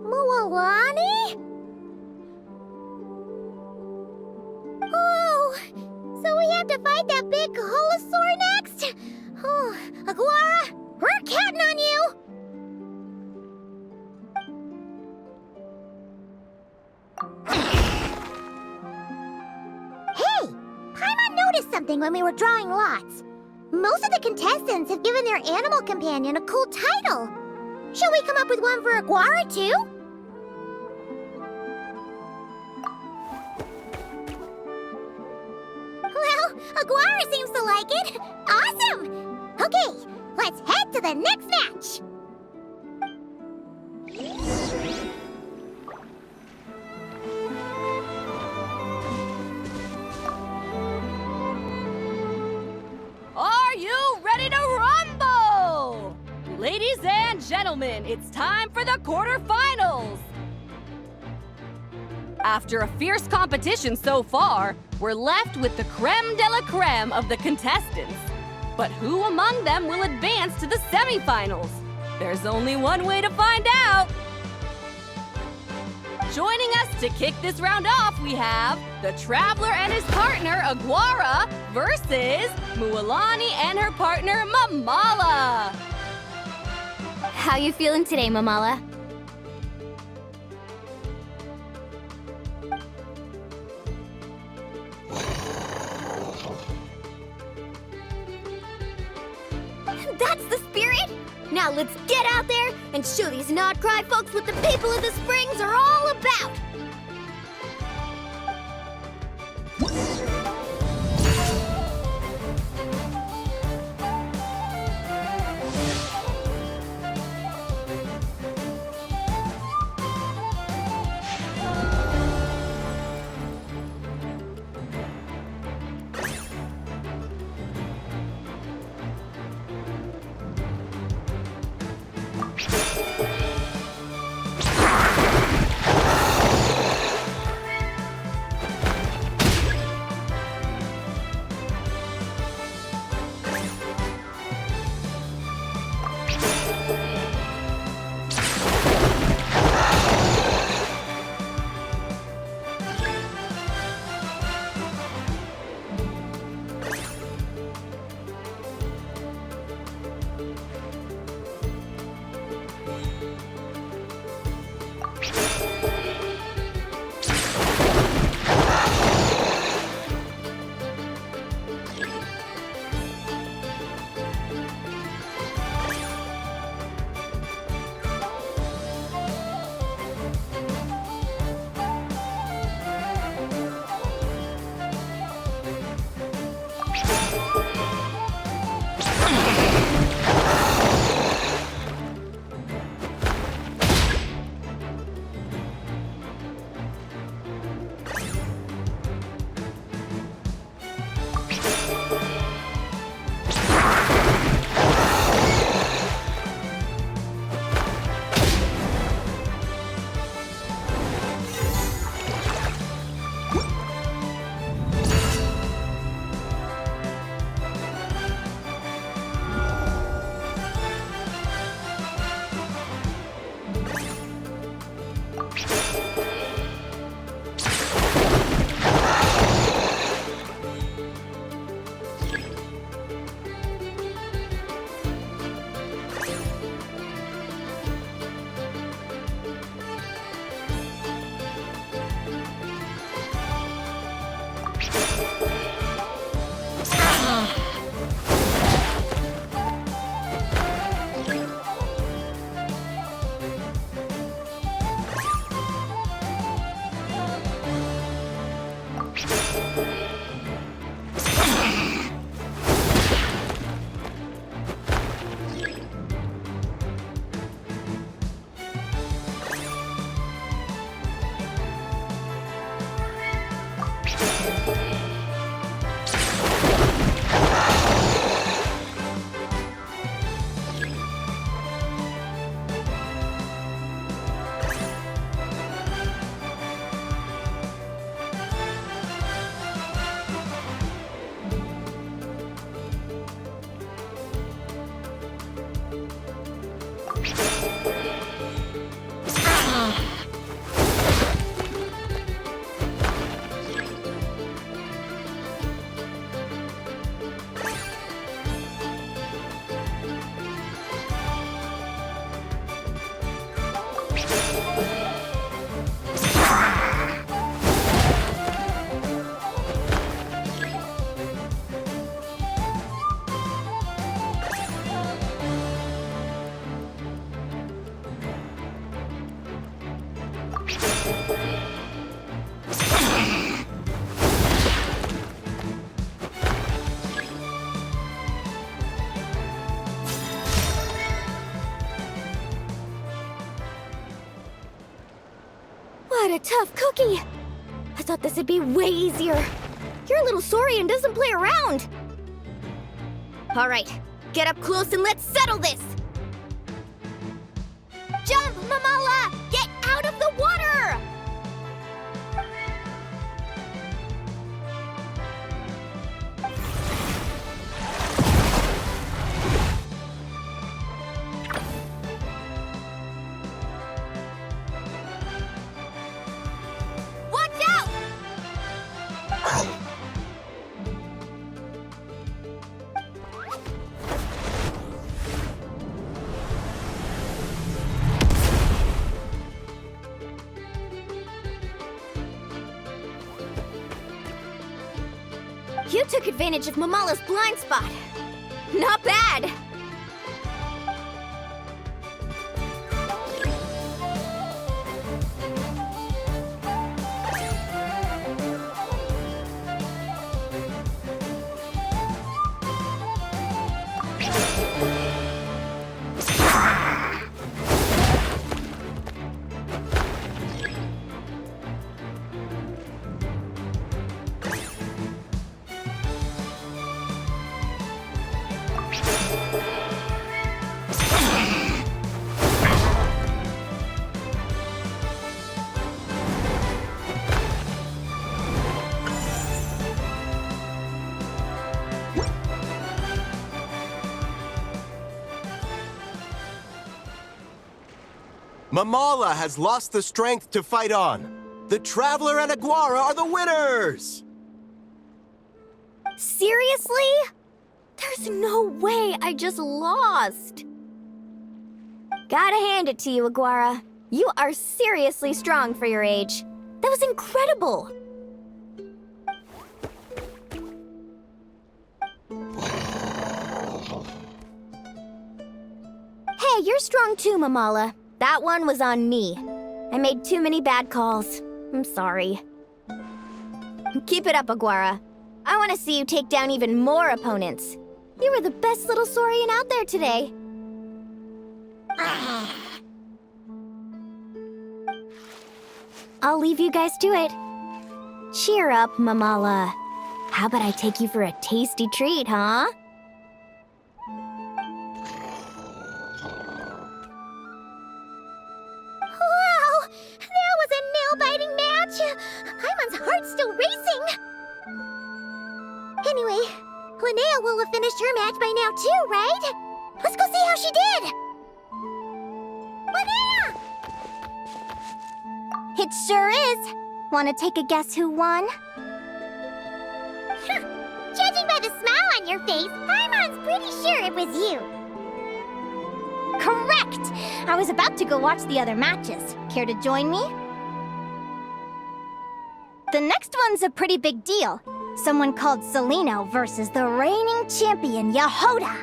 Mualani? Oh, so we have to fight that big holosaur next? Oh, Aguara, we're counting on you! Hey, Paimon noticed something when we were drawing lots. Most of the contestants have given their animal companion a cool title. Shall we come up with one for Aguara, too? Well, Aguara seems to like it. Awesome! Okay, let's head to the next match. Are you ready to rumble? Ladies and gentlemen, it's time for the quarterfinals. After a fierce competition so far, we're left with the creme de la creme of the contestants. But who among them will advance to the semifinals? There's only one way to find out. Joining us to kick this round off, we have the Traveler and his partner, Aguara, versus Mualani and her partner, Mamala. How you feeling today, Mamala? That's the spirit! Now let's get out there and show these Nodcry folks what the people of the Springs are all about! What a tough cookie! I thought this would be way easier. Your little Saurian doesn't play around. All right, get up close and let's settle this. Jump, Mamala! Get out of the water! Watch out! You took advantage of Mamala's blind spot. Not bad. Mamala has lost the strength to fight on. The Traveler and Aguara are the winners! Seriously? There's no way I just lost. Gotta hand it to you, Aguara. You are seriously strong for your age. That was incredible. Hey, you're strong too, Mamala. That one was on me. I made too many bad calls. I'm sorry. Keep it up, Aguara. I want to see you take down even more opponents. You were the best little Saurian out there today. I'll leave you guys to it. Cheer up, Mamala. How about I take you for a tasty treat, huh? Wow! That was a nail-biting match! Paimon's heart's still racing! Anyway, Linnea will have finished her match by now too, right? Let's go see how she did! Linnea! It sure is. Want to take a guess who won? Judging by the smile on your face, Paimon's pretty sure it was you. Correct! I was about to go watch the other matches. Care to join me? The next one's a pretty big deal. Someone called Celaeno versus the reigning champion, Yehoda.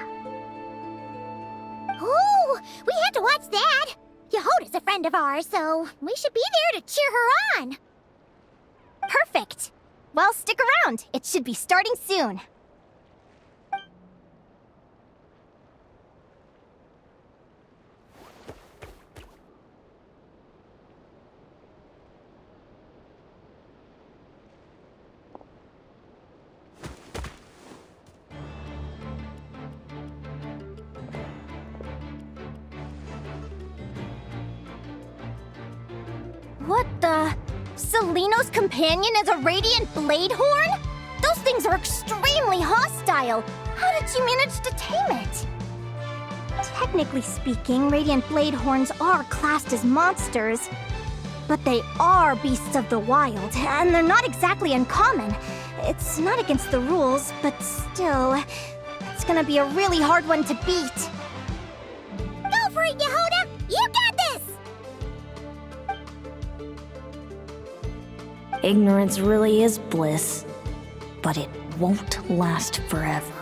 Ooh, we had to watch that. Yehoda's a friend of ours, so we should be there to cheer her on. Perfect. Well, stick around. It should be starting soon. What the? Celaeno's companion is a Radiant Blade Horn? Those things are extremely hostile. How did you manage to tame it? Technically speaking, Radiant Blade Horns are classed as monsters. But they are beasts of the wild, and they're not exactly uncommon. It's not against the rules, but still, it's gonna be a really hard one to beat. Go for it, Yehoda! You got this! Ignorance really is bliss, but it won't last forever.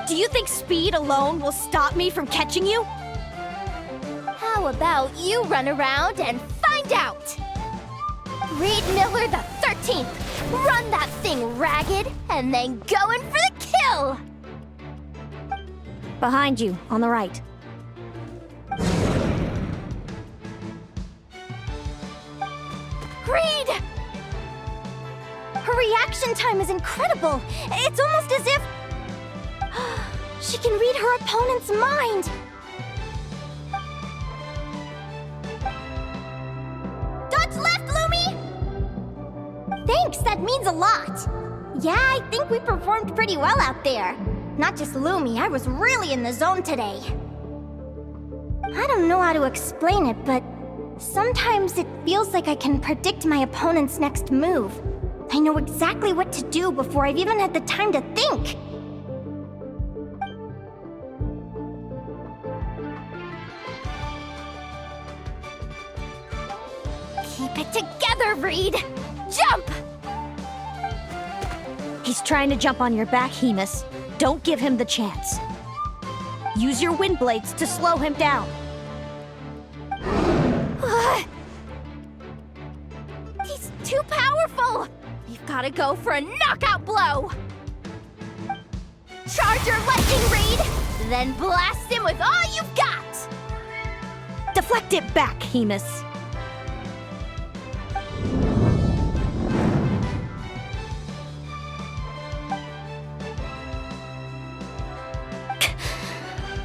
Do you think speed alone will stop me from catching you? How about you run around and find out? Reed Miller the 13th! Run that thing ragged, and then go in for the kill! Behind you, on the right. Reed! Her reaction time is incredible! It's almost as if... she can read her opponent's mind! Dodge left, Lumi! Thanks, that means a lot! Yeah, I think we performed pretty well out there. Not just Lumi, I was really in the zone today. I don't know how to explain it, but sometimes it feels like I can predict my opponent's next move. I know exactly what to do before I've even had the time to think. Keep it together, Reed! Jump! He's trying to jump on your back, Hemus. Don't give him the chance. Use your wind blades to slow him down. He's too powerful! You've gotta go for a knockout blow! Charge your lightning, Reed! Then blast him with all you've got! Deflect it back, Hemus.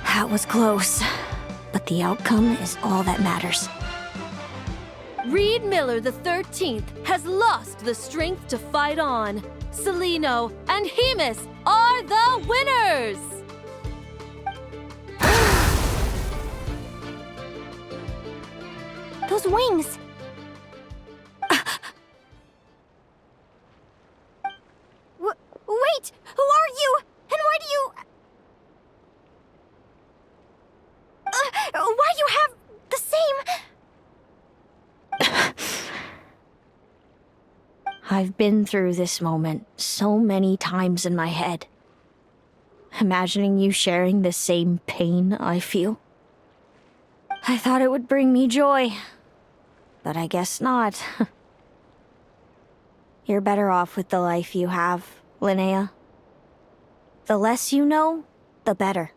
That was close, but the outcome is all that matters. Reed Miller the 13th has lost the strength to fight on. Celaeno and Hemus are the winners! Those wings! Wait! Who are you? And why do you... why you have the same... I've been through this moment so many times in my head. Imagining you sharing the same pain I feel. I thought it would bring me joy, but I guess not. You're better off with the life you have, Linnea. The less you know, the better.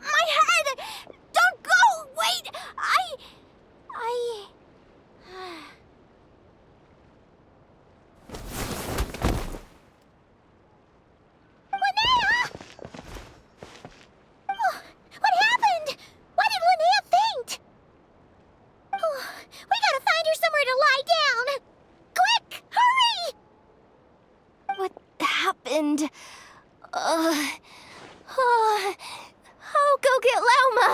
My head! Don't go! Wait! Linnea! Oh, what happened? Why did Linnea faint? Oh, we gotta find her somewhere to lie down! Quick! Hurry! What happened? I'll go get Lauma!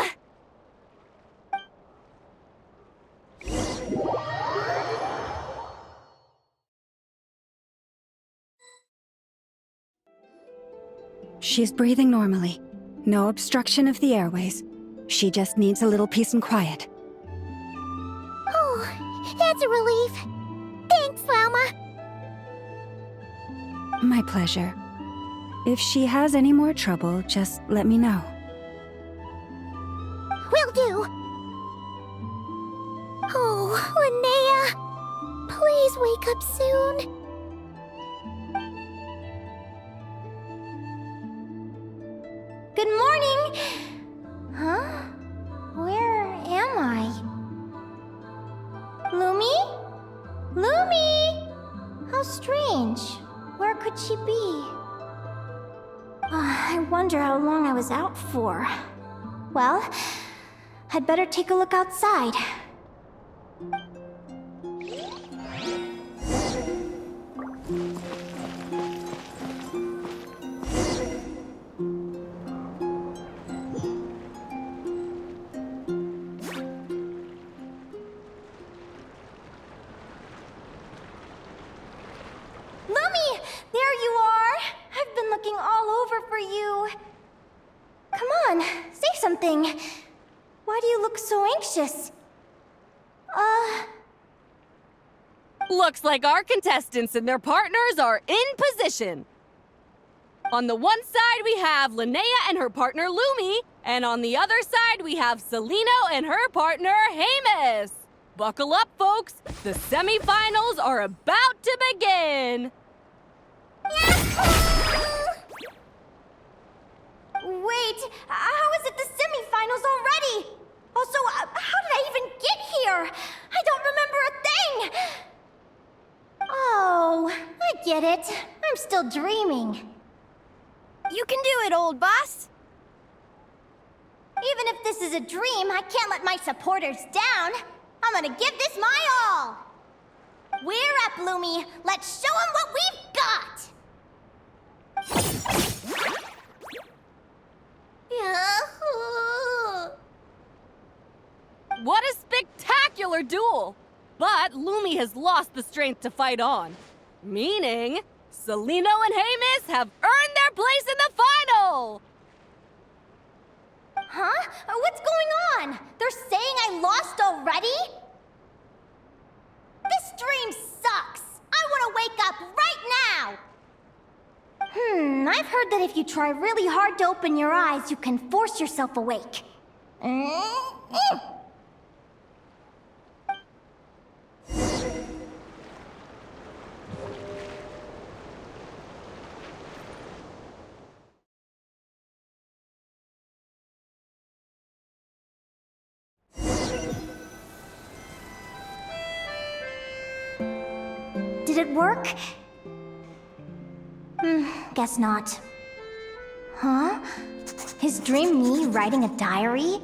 She's breathing normally. No obstruction of the airways. She just needs a little peace and quiet. Oh, that's a relief. Thanks, Lauma. My pleasure. If she has any more trouble, just let me know. Will do. Oh, Linnea. Please wake up soon. Good morning! Huh? Where am I? Lumi? Lumi! How strange. Where could she be? I wonder how long I was out for. Well, I'd better take a look outside. Lumi! looking all over for you. Come on, say something. Why do you look so anxious? Looks like our contestants and their partners are in position. On the one side, we have Linnea and her partner Lumi, and on the other side, we have Celaeno and her partner Hamus. Buckle up, folks. The semifinals are about to begin. Wait, how is it the semifinals already? Also, how did I even get here? I don't remember a thing. Oh, I get it. I'm still dreaming. You can do it, old boss. Even if this is a dream, I can't let my supporters down. I'm gonna give this my all. We're up, Lumi. Let's show 'em what we've got. What a spectacular duel! But Lumi has lost the strength to fight on. Meaning, Celaeno and Hamus have earned their place in the final! Huh? What's going on? They're saying I lost already? This dream sucks! I want to wake up right now! I've heard that if you try really hard to open your eyes, you can force yourself awake. Did it work? Guess not. Huh? Is dream me writing a diary?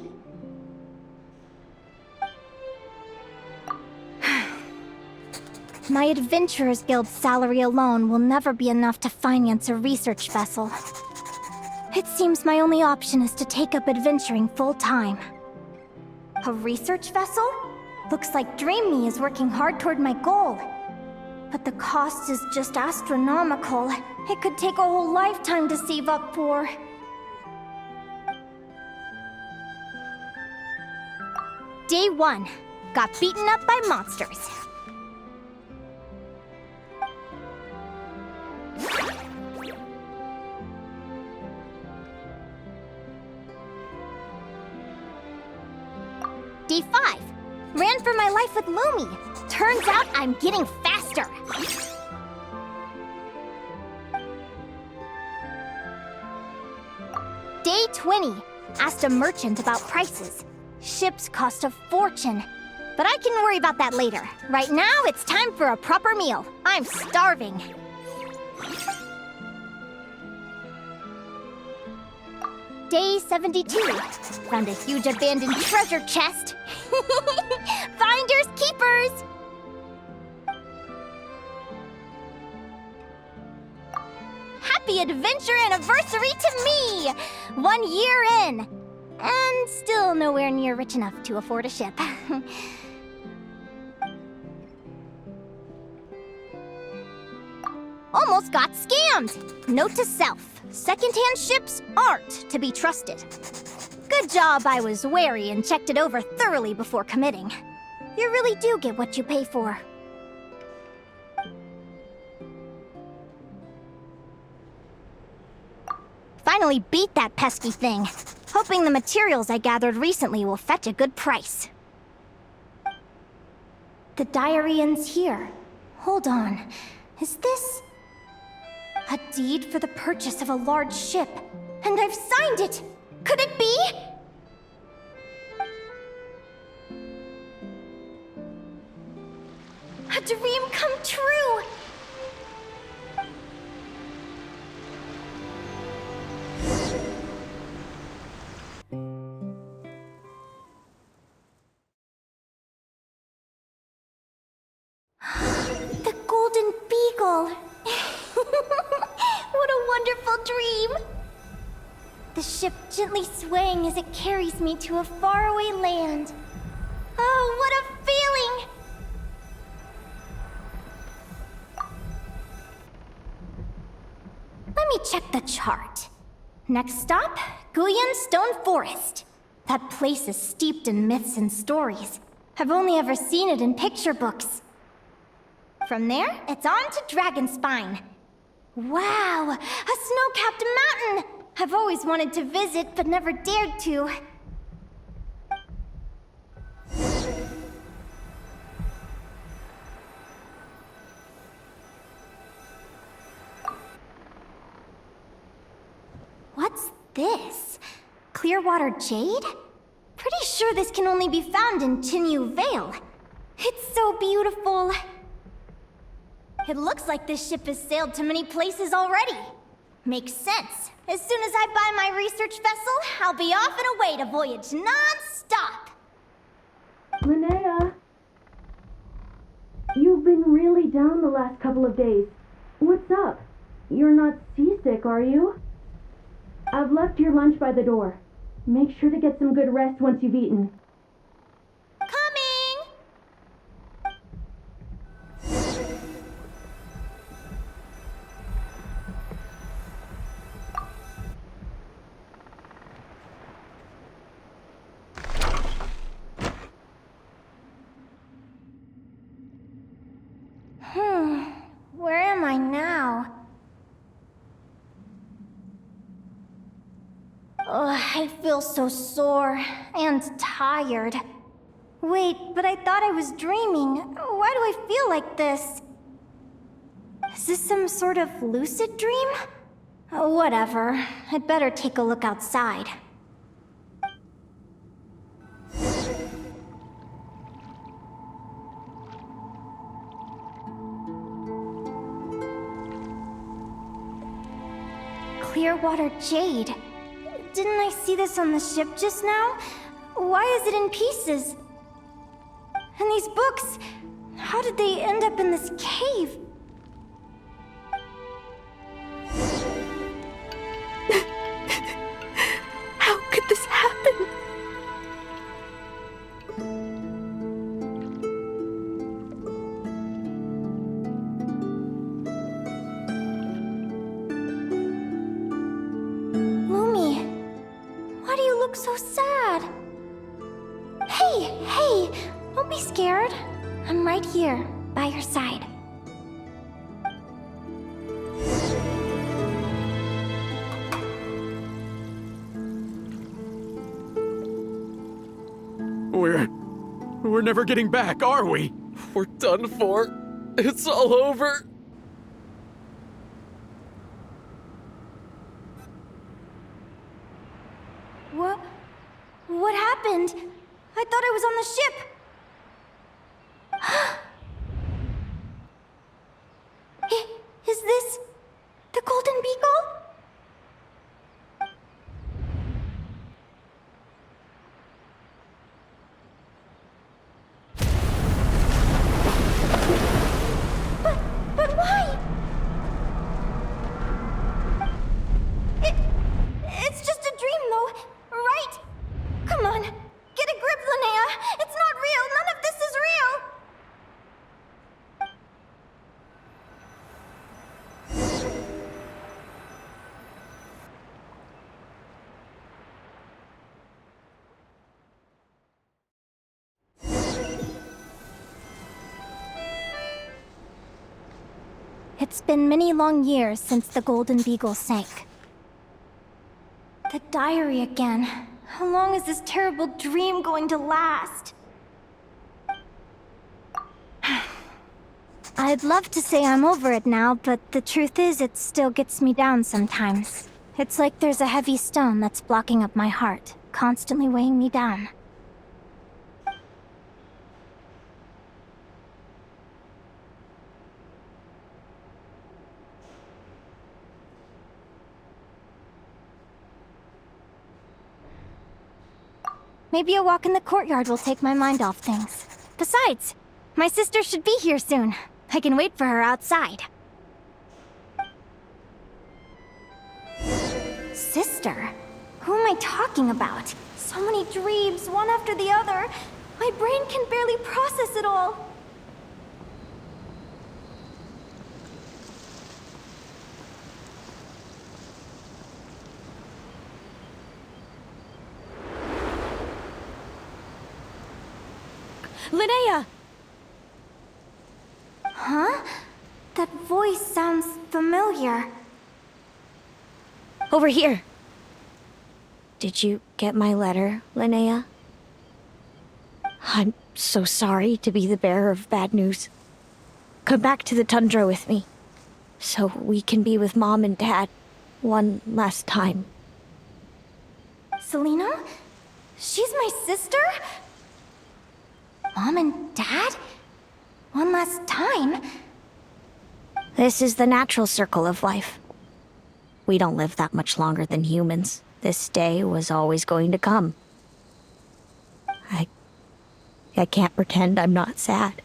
My Adventurers Guild salary alone will never be enough to finance a research vessel. It seems my only option is to take up adventuring full-time. A research vessel? Looks like Dream Me is working hard toward my goal. But the cost is just astronomical. It could take a whole lifetime to save up for. Day 1. Got beaten up by monsters. Day 5. Ran for my life with Lumi. Turns out I'm getting faster. Day 20. Asked a merchant about prices. Ships cost a fortune. But I can worry about that later. Right now, it's time for a proper meal. I'm starving. Day 72. Found a huge abandoned treasure chest. Finders keepers! Happy adventure anniversary to me! 1 year in. And still nowhere near rich enough to afford a ship. Almost got scammed! Note to self. Secondhand ships aren't to be trusted. Good job I was wary and checked it over thoroughly before committing. You really do get what you pay for. Finally beat that pesky thing. Hoping the materials I gathered recently will fetch a good price. The diary ends here. Hold on. Is this... a deed for the purchase of a large ship? And I've signed it! Could it be? A dream come true! The Golden Beagle! What a wonderful dream! The ship gently swaying as it carries me to a faraway land. Oh, what a feeling! Let me check the chart. Next stop, Guyan Stone Forest. That place is steeped in myths and stories. I've only ever seen it in picture books. From there, it's on to Dragonspine. Wow, a snow-capped mountain! I've always wanted to visit, but never dared to. What's this? Clearwater jade? Pretty sure this can only be found in Tinyu Vale. It's so beautiful. It looks like this ship has sailed to many places already. Makes sense. As soon as I buy my research vessel, I'll be off and away to voyage non-stop. Linnea! You've been really down the last couple of days. What's up? You're not seasick, are you? I've left your lunch by the door. Make sure to get some good rest once you've eaten. Coming! Where am I now? Ugh, I feel so sore and tired. Wait, but I thought I was dreaming. Why do I feel like this? Is this some sort of lucid dream? Whatever. I'd better take a look outside. Clearwater jade. Didn't I see this on the ship just now? Why is it in pieces? And these books, how did they end up in this cave? How could this happen? Why do you look so sad? Hey, don't be scared. I'm right here, by your side. We're never getting back, are we? We're done for. It's all over. What happened? I thought I was on the ship. Is this the Golden Beagle? But why? It's just a dream, though, right? Come on, get a grip, Linnea. It's not real. None of this is real. It's been many long years since the Golden Beagle sank. The diary again. How long is this terrible dream going to last? I'd love to say I'm over it now, but the truth is it still gets me down sometimes. It's like there's a heavy stone that's blocking up my heart, constantly weighing me down. Maybe a walk in the courtyard will take my mind off things. Besides, my sister should be here soon. I can wait for her outside. Sister? Who am I talking about? So many dreams, one after the other. My brain can barely process it all. Linnea! Huh? That voice sounds familiar. Over here. Did you get my letter, Linnea? I'm so sorry to be the bearer of bad news. Come back to the tundra with me, so we can be with Mom and Dad one last time. Celaeno? She's my sister? Mom and Dad? One last time? This is the natural circle of life. We don't live that much longer than humans. This day was always going to come. I can't pretend I'm not sad.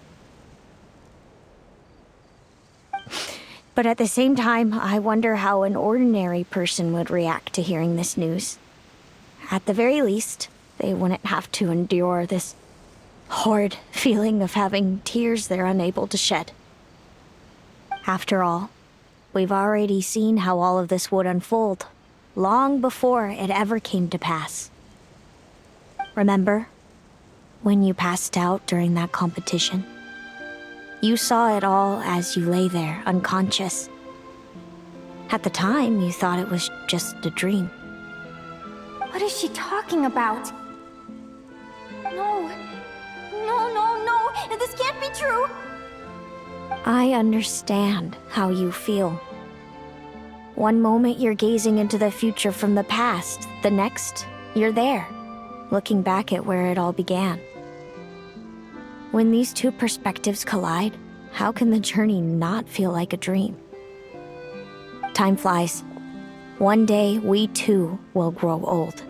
But at the same time, I wonder how an ordinary person would react to hearing this news. At the very least, they wouldn't have to endure this horrid feeling of having tears they're unable to shed. After all, we've already seen how all of this would unfold, long before it ever came to pass. Remember, when you passed out during that competition? You saw it all as you lay there, unconscious. At the time, you thought it was just a dream. What is she talking about? No. No. This can't be true. I understand how you feel. One moment you're gazing into the future from the past. The next, you're there, looking back at where it all began. When these two perspectives collide, how can the journey not feel like a dream? Time flies. One day, we too will grow old.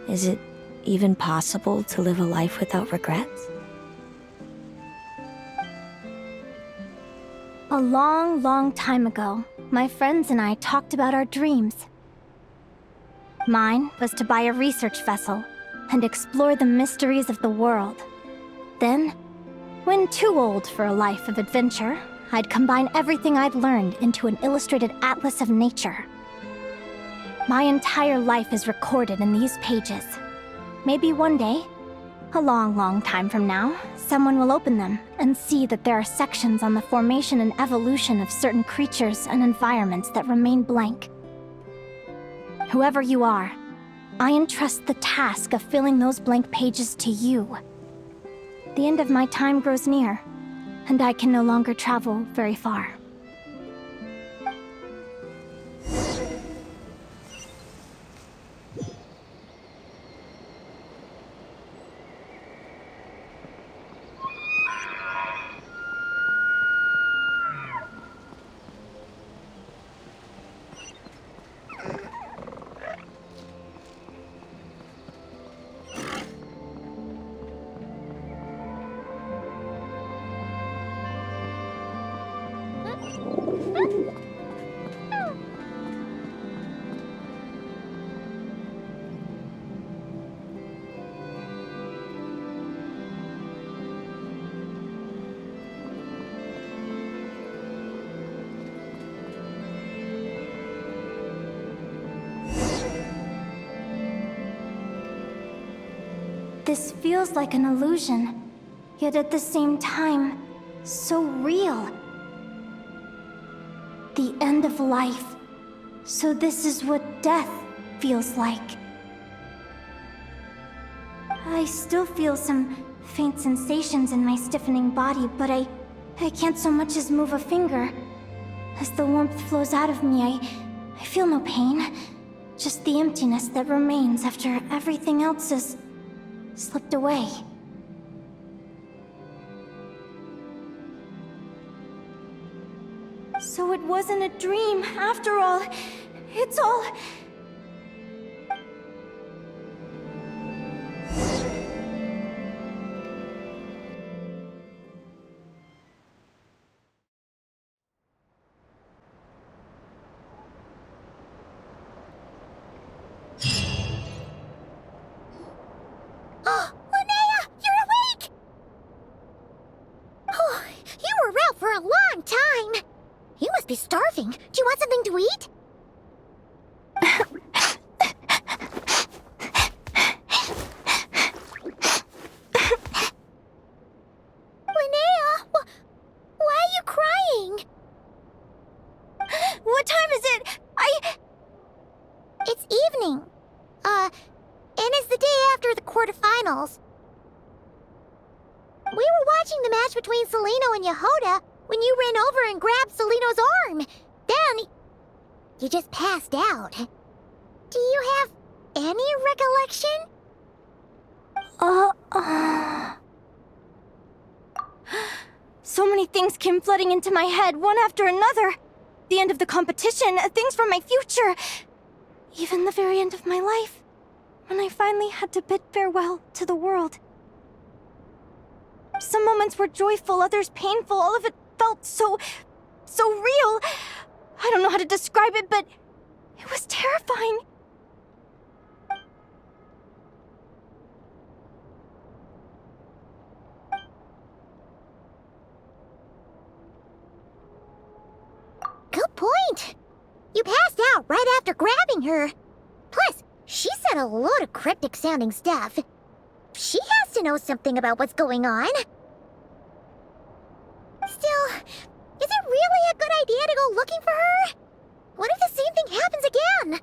Is it even possible to live a life without regrets? A long, long time ago, my friends and I talked about our dreams. Mine was to buy a research vessel and explore the mysteries of the world. Then, when too old for a life of adventure, I'd combine everything I'd learned into an illustrated atlas of nature. My entire life is recorded in these pages. Maybe one day, a long, long time from now, someone will open them and see that there are sections on the formation and evolution of certain creatures and environments that remain blank. Whoever you are, I entrust the task of filling those blank pages to you. The end of my time grows near, and I can no longer travel very far. This feels like an illusion, yet at the same time, so real. The end of life. So this is what death feels like. I still feel some faint sensations in my stiffening body, but I can't so much as move a finger. As the warmth flows out of me, I feel no pain. Just the emptiness that remains after everything else is slipped away. So it wasn't a dream, after all. It's all... Oh, Linnea, you're awake! Oh, you were out for a long time. You must be starving. Do you want something to eat? match between Celaeno and Yehoda when you ran over and grabbed Celaeno's arm. Then, you just passed out. Do you have any recollection? So many things came flooding into my head, one after another. The end of the competition, things from my future. Even the very end of my life, when I finally had to bid farewell to the world. Some moments were joyful, others painful. All of it felt so real. I don't know how to describe it, but it was terrifying. Good point. You passed out right after grabbing her. Plus, she said a load of cryptic-sounding stuff. She has to know something about what's going on. Still, is it really a good idea to go looking for her? What if the same thing happens again?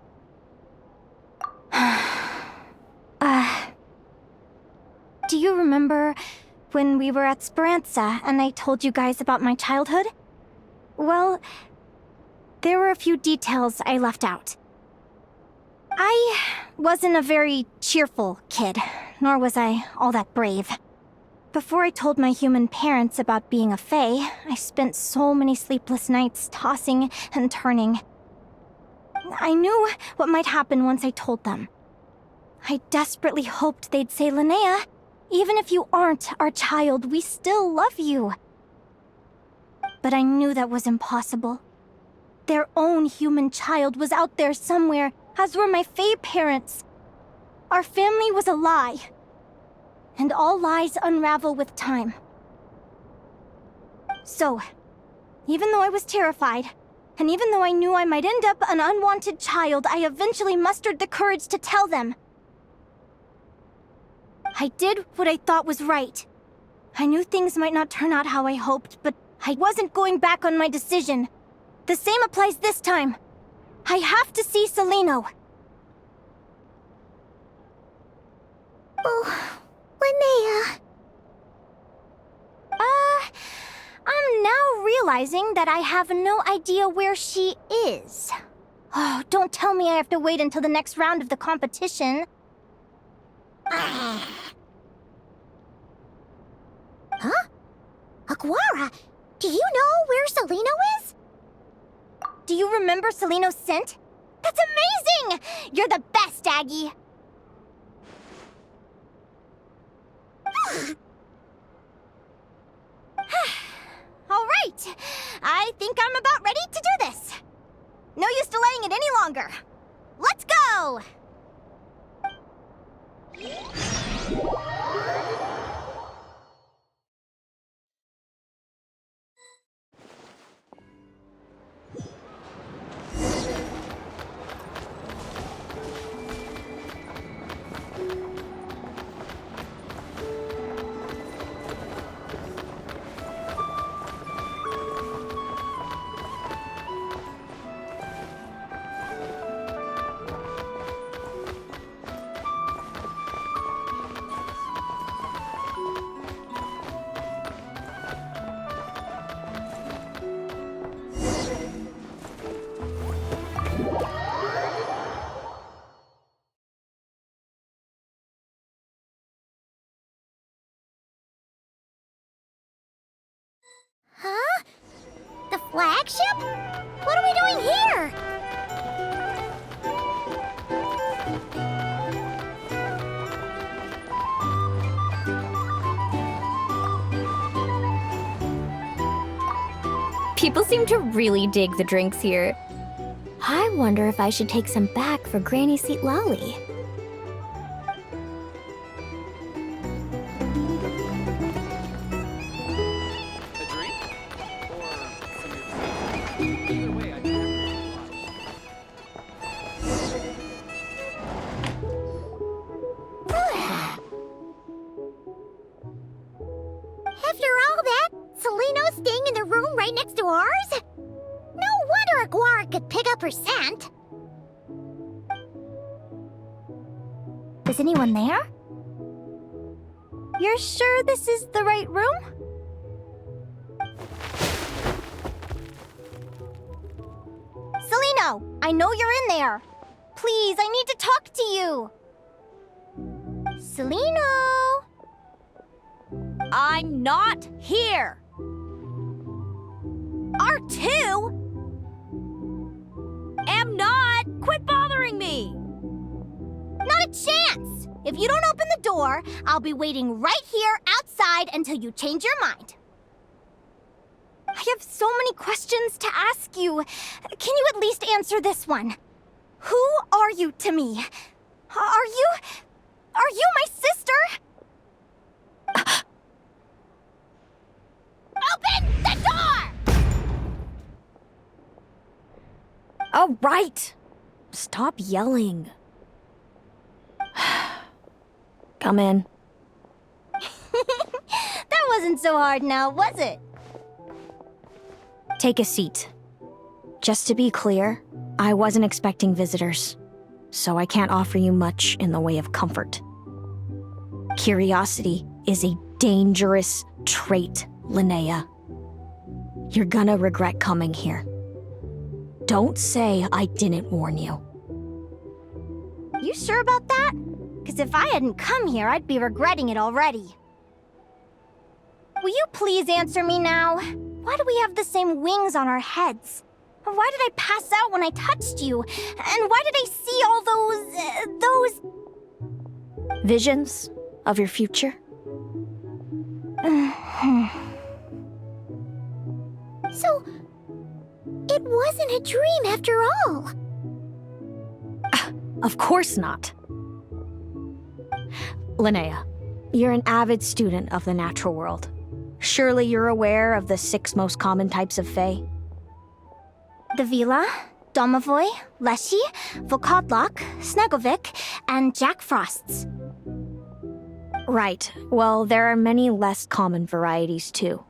Do you remember when we were at Speranza and I told you guys about my childhood? Well, there were a few details I left out. I wasn't a very cheerful kid, nor was I all that brave. Before I told my human parents about being a fae, I spent so many sleepless nights tossing and turning. I knew what might happen once I told them. I desperately hoped they'd say, "Linnea, even if you aren't our child, we still love you." But I knew that was impossible. Their own human child was out there somewhere, as were my fae parents. Our family was a lie. And all lies unravel with time. So, even though I was terrified, and even though I knew I might end up an unwanted child, I eventually mustered the courage to tell them. I did what I thought was right. I knew things might not turn out how I hoped, but I wasn't going back on my decision. The same applies this time. I have to see Celaeno. Oh, Linnea. I'm now realizing that I have no idea where she is. Oh, don't tell me I have to wait until the next round of the competition. Huh? Aguara, do you know where Celaeno is? Do you remember Celaeno's scent? That's amazing! You're the best, Aggie! All right, I think I'm about ready to do this. No use delaying it any longer. Let's go! Huh? The flagship? What are we doing here? People seem to really dig the drinks here. I wonder if I should take some back for Granny Seat Lolly. After all that, Celaeno's staying in the room right next to ours? No wonder Aguara could pick up her scent. Is anyone there? You're sure this is the right room? Celaeno! I know you're in there! Please, I need to talk to you! Celaeno! I'm not here! R2? Am not! Quit bothering me! Not a chance! If you don't open the door, I'll be waiting right here outside until you change your mind. I have so many questions to ask you. Can you at least answer this one? Who are you to me? Are you my sister? Open the door! Oh, right! Stop yelling. Come in. That wasn't so hard now, was it? Take a seat. Just to be clear, I wasn't expecting visitors, so I can't offer you much in the way of comfort. Curiosity is a dangerous trait, Linnea. You're gonna regret coming here. Don't say I didn't warn you. You sure about that? Because if I hadn't come here, I'd be regretting it already. Will you please answer me now? Why do we have the same wings on our heads? Why did I pass out when I touched you? And why did I see all those... Visions of your future? So, it wasn't a dream after all. Of course not. Linnea, you're an avid student of the natural world. Surely you're aware of the 6 most common types of Fae? The Vila, Domovoy, Leshy, Volkodlok, Snegovic, and Jack Frosts. Right. Well, there are many less common varieties too.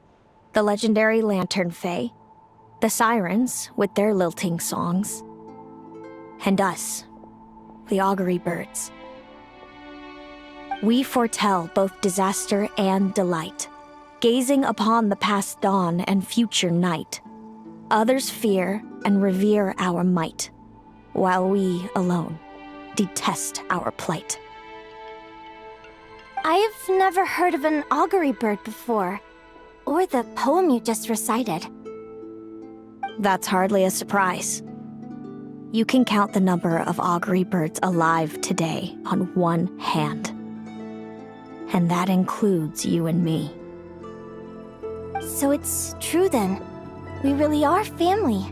The legendary Lantern Fae, the Sirens with their lilting songs, and us, the Augury Birds. We foretell both disaster and delight, gazing upon the past dawn and future night. Others fear and revere our might, while we alone detest our plight. I've never heard of an augury bird before, or the poem you just recited. That's hardly a surprise. You can count the number of augury birds alive today on one hand. And that includes you and me. So it's true then. We really are family.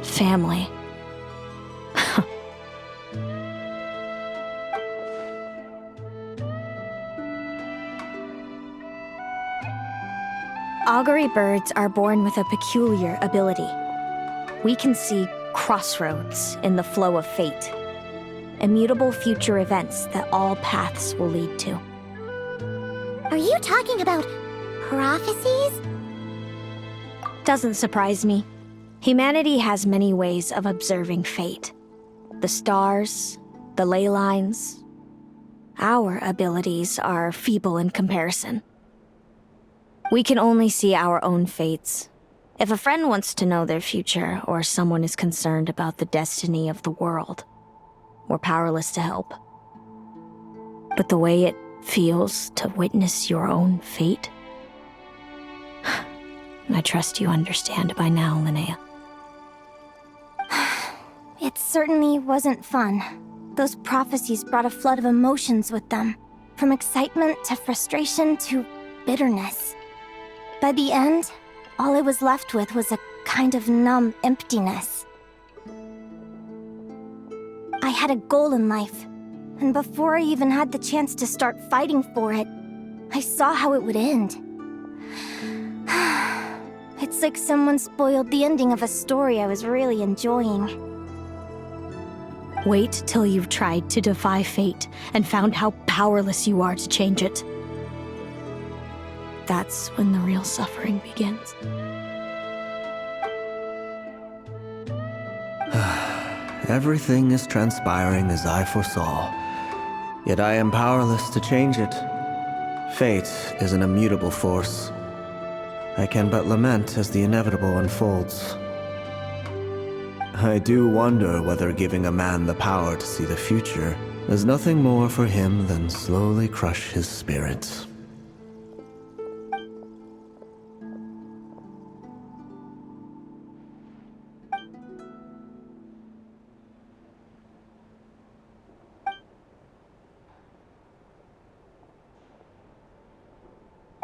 Family. Augury birds are born with a peculiar ability. We can see crossroads in the flow of fate, immutable future events that all paths will lead to. Are you talking about prophecies? Doesn't surprise me. Humanity has many ways of observing fate. The stars, the ley lines. Our abilities are feeble in comparison. We can only see our own fates. If a friend wants to know their future, or someone is concerned about the destiny of the world, we're powerless to help. But the way it feels to witness your own fate, I trust you understand by now, Linnea. It certainly wasn't fun. Those prophecies brought a flood of emotions with them, from excitement to frustration to bitterness. By the end, all I was left with was a kind of numb emptiness. I had a goal in life, and before I even had the chance to start fighting for it, I saw how it would end. It's like someone spoiled the ending of a story I was really enjoying. Wait till you've tried to defy fate and found how powerless you are to change it. That's when the real suffering begins. Everything is transpiring as I foresaw, yet I am powerless to change it. Fate is an immutable force. I can but lament as the inevitable unfolds. I do wonder whether giving a man the power to see the future is nothing more for him than slowly crush his spirit.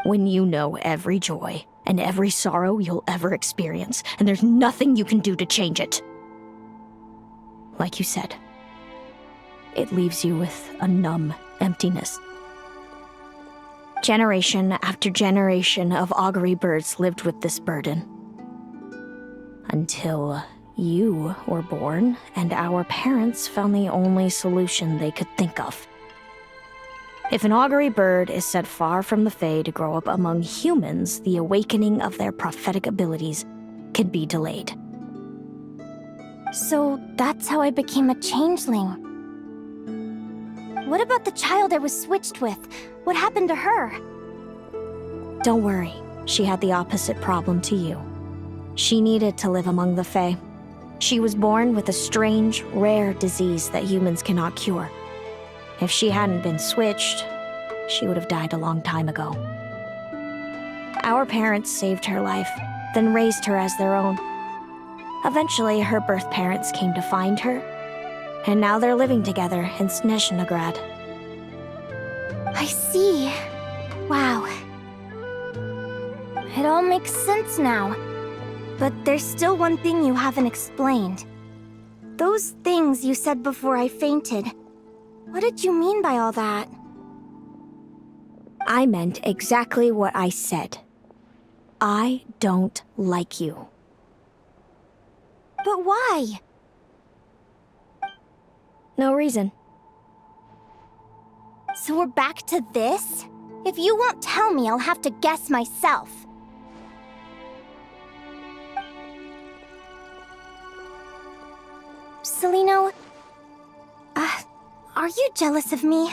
When you know every joy and every sorrow you'll ever experience, and there's nothing you can do to change it. Like you said, it leaves you with a numb emptiness. Generation after generation of augury birds lived with this burden. Until you were born, and our parents found the only solution they could think of. If an augury bird is set far from the Fae to grow up among humans, the awakening of their prophetic abilities can be delayed. So that's how I became a changeling. What about the child I was switched with? What happened to her? Don't worry, she had the opposite problem to you. She needed to live among the Fae. She was born with a strange, rare disease that humans cannot cure. If she hadn't been switched, she would have died a long time ago. Our parents saved her life, then raised her as their own. Eventually, her birth parents came to find her, and now they're living together in Snezhnegrad. I see. Wow. It all makes sense now. But there's still one thing you haven't explained. Those things you said before I fainted. What did you mean by all that? I meant exactly what I said. I don't like you. But why? No reason. So we're back to this? If you won't tell me, I'll have to guess myself. Celaeno, are you jealous of me?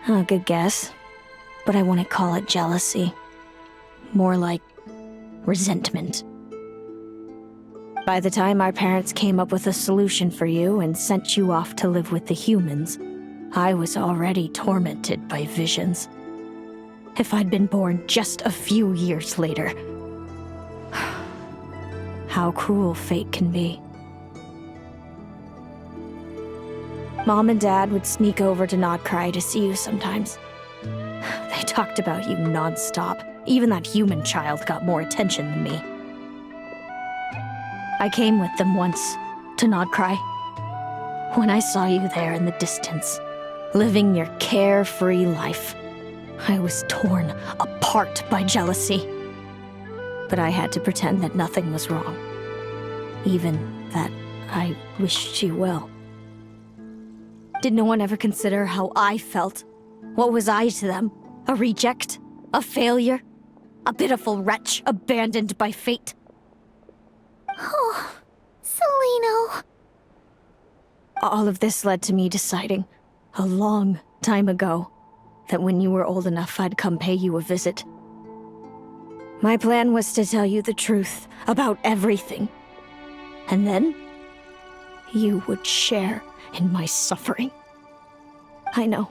Oh, good guess. But I wouldn't call it jealousy. More like resentment. By the time our parents came up with a solution for you and sent you off to live with the humans, I was already tormented by visions. If I'd been born just a few years later. How cruel fate can be. Mom and Dad would sneak over to Nodcry to see you sometimes. They talked about you non-stop. Even that human child got more attention than me. I came with them once, to Nodcry. When I saw you there in the distance, living your carefree life, I was torn apart by jealousy. But I had to pretend that nothing was wrong. Even that I wished you well. Did no one ever consider how I felt? What was I to them? A reject? A failure? A pitiful wretch abandoned by fate? Oh, Celaeno. All of this led to me deciding, a long time ago, that when you were old enough, I'd come pay you a visit. My plan was to tell you the truth about everything. And then, you would share in my suffering. I know.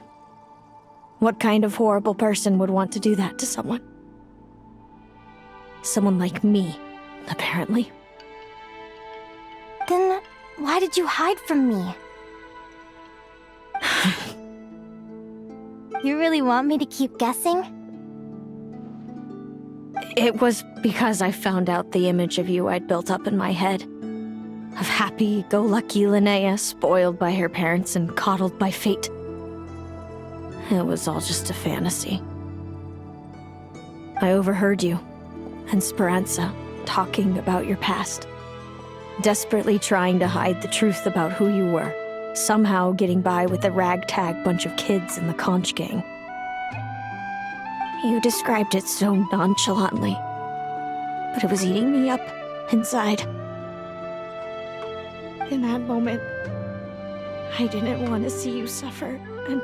What kind of horrible person would want to do that to someone? Someone like me, apparently. Then, why did you hide from me? You really want me to keep guessing? It was because I found out the image of you I'd built up in my head. Of happy-go-lucky Linnea, spoiled by her parents and coddled by fate. It was all just a fantasy. I overheard you and Speranza talking about your past. Desperately trying to hide the truth about who you were. Somehow getting by with a ragtag bunch of kids in the conch gang. You described it so nonchalantly, but it was eating me up inside. In that moment, I didn't want to see you suffer, and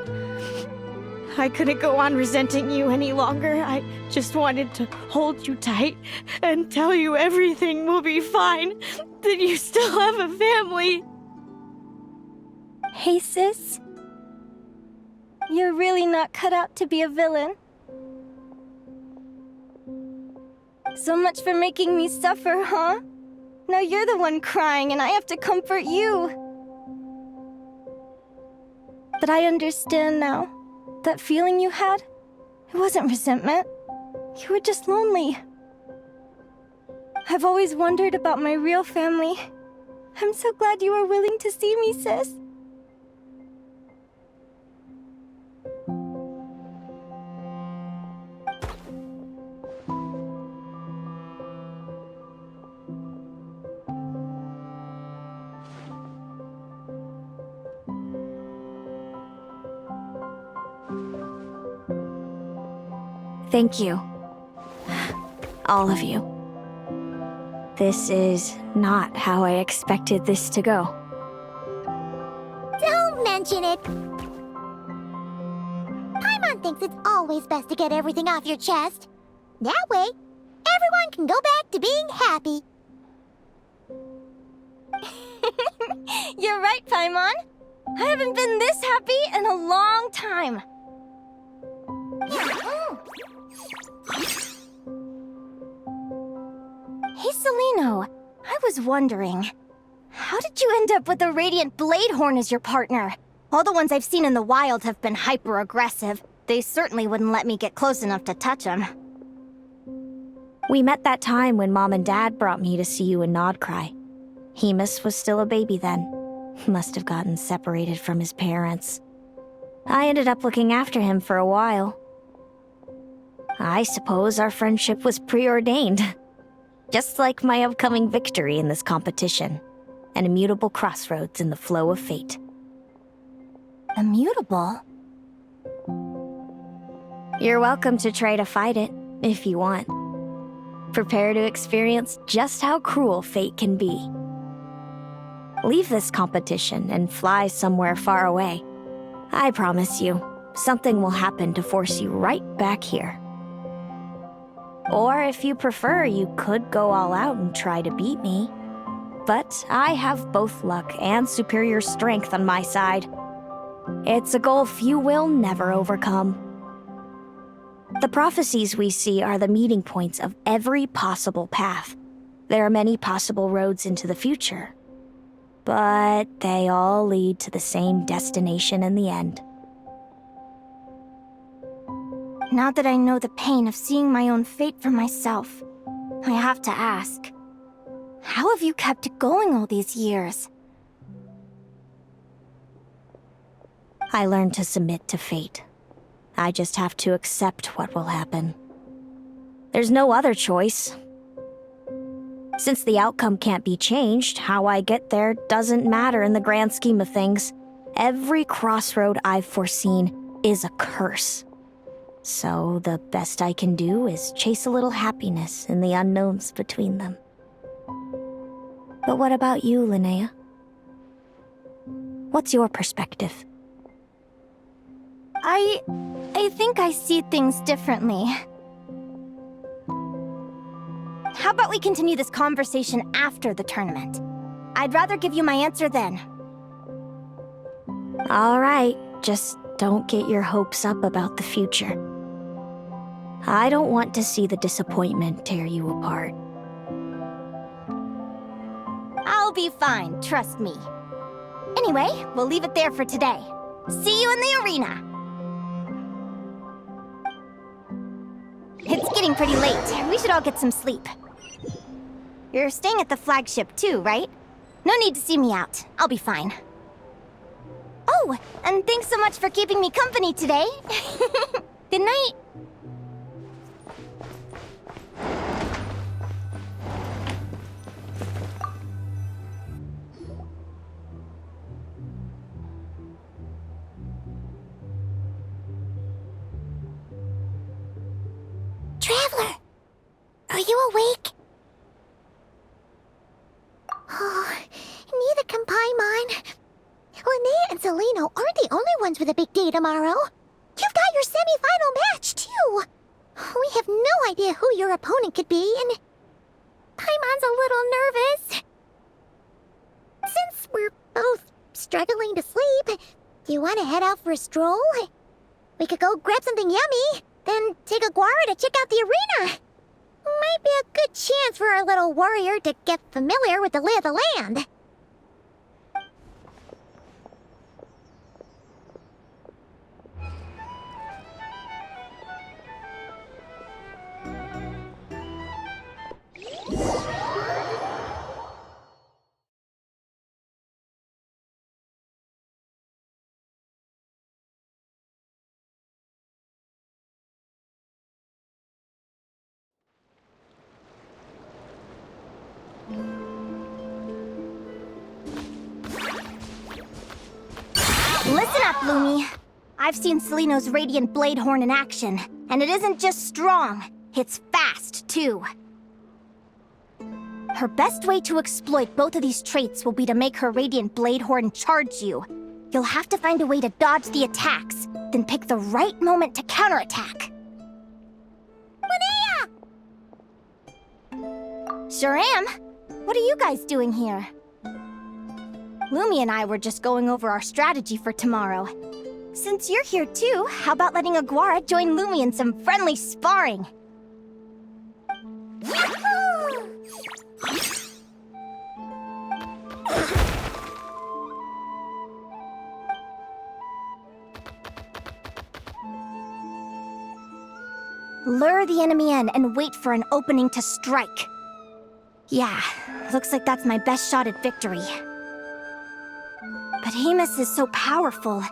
I couldn't go on resenting you any longer. I just wanted to hold you tight and tell you everything will be fine, that you still have a family. Hey, sis. You're really not cut out to be a villain. So much for making me suffer, huh? Now you're the one crying and I have to comfort you. But I understand now. That feeling you had, it wasn't resentment. You were just lonely. I've always wondered about my real family. I'm so glad you were willing to see me, sis. Thank you. All of you. This is not how I expected this to go. Don't mention it. Paimon thinks it's always best to get everything off your chest. That way, everyone can go back to being happy. You're right, Paimon. I haven't been this happy in a long time. Hey, Celaeno. I was wondering, how did you end up with a Radiant Bladehorn as your partner? All the ones I've seen in the wild have been hyper-aggressive. They certainly wouldn't let me get close enough to touch them. We met that time when Mom and Dad brought me to see you in Nodcry. Hemus was still a baby then. Must have gotten separated from his parents. I ended up looking after him for a while. I suppose our friendship was preordained. Just like my upcoming victory in this competition. An immutable crossroads in the flow of fate. Immutable? You're welcome to try to fight it, if you want. Prepare to experience just how cruel fate can be. Leave this competition and fly somewhere far away. I promise you, something will happen to force you right back here. Or if you prefer, you could go all out and try to beat me. But I have both luck and superior strength on my side. It's a goal few will never overcome. The prophecies we see are the meeting points of every possible path. There are many possible roads into the future. But they all lead to the same destination in the end. Now that I know the pain of seeing my own fate for myself, I have to ask, how have you kept it going all these years? I learned to submit to fate. I just have to accept what will happen. There's no other choice. Since the outcome can't be changed, how I get there doesn't matter in the grand scheme of things. Every crossroad I've foreseen is a curse. So the best I can do is chase a little happiness in the unknowns between them. But what about you, Linnea? What's your perspective? I think I see things differently. How about we continue this conversation after the tournament? I'd rather give you my answer then. All right, just don't get your hopes up about the future. I don't want to see the disappointment tear you apart. I'll be fine, trust me. Anyway, we'll leave it there for today. See you in the arena! It's getting pretty late. We should all get some sleep. You're staying at the flagship too, right? No need to see me out. I'll be fine. Oh, and thanks so much for keeping me company today. Good night. Traveler, are you awake? Oh, neither can Paimon. Linnea and only ones with a big day tomorrow. You've got your semi-final match, too. We have no idea who your opponent could be, and Paimon's a little nervous. Since we're both struggling to sleep, do you want to head out for a stroll? We could go grab something yummy, then take a guara to check out the arena. Might be a good chance for our little warrior to get familiar with the lay of the land. Listen up, Lumi. I've seen Celaeno's Radiant Blade Horn in action, and it isn't just strong, it's fast, too. Her best way to exploit both of these traits will be to make her Radiant Blade Horn charge you. You'll have to find a way to dodge the attacks, then pick the right moment to counterattack. Linnea! Sure am. What are you guys doing here? Lumi and I were just going over our strategy for tomorrow. Since you're here too, how about letting Aguara join Lumi in some friendly sparring? Yahoo! Lure the enemy in and wait for an opening to strike. Yeah, looks like that's my best shot at victory. But Amos is so powerful.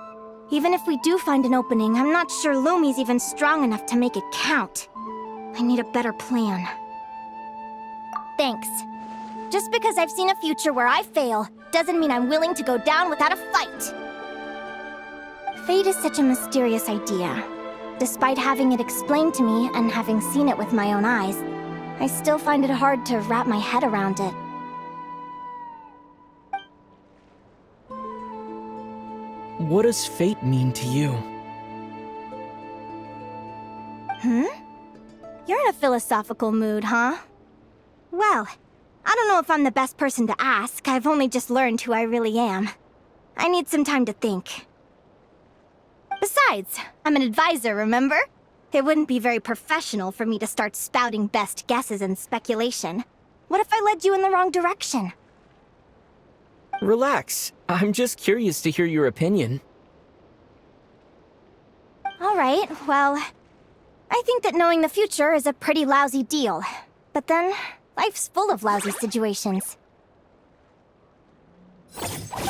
Even if we do find an opening, I'm not sure Lumi's even strong enough to make it count. I need a better plan. Thanks. Just because I've seen a future where I fail, doesn't mean I'm willing to go down without a fight. Fate is such a mysterious idea. Despite having it explained to me and having seen it with my own eyes, I still find it hard to wrap my head around it. What does fate mean to you? You're in a philosophical mood, huh? Well, I don't know if I'm the best person to ask. I've only just learned who I really am. I need some time to think. Besides, I'm an advisor, remember? It wouldn't be very professional for me to start spouting best guesses and speculation. What if I led you in the wrong direction? Relax. I'm just curious to hear your opinion. Alright, well, I think that knowing the future is a pretty lousy deal. But then, life's full of lousy situations.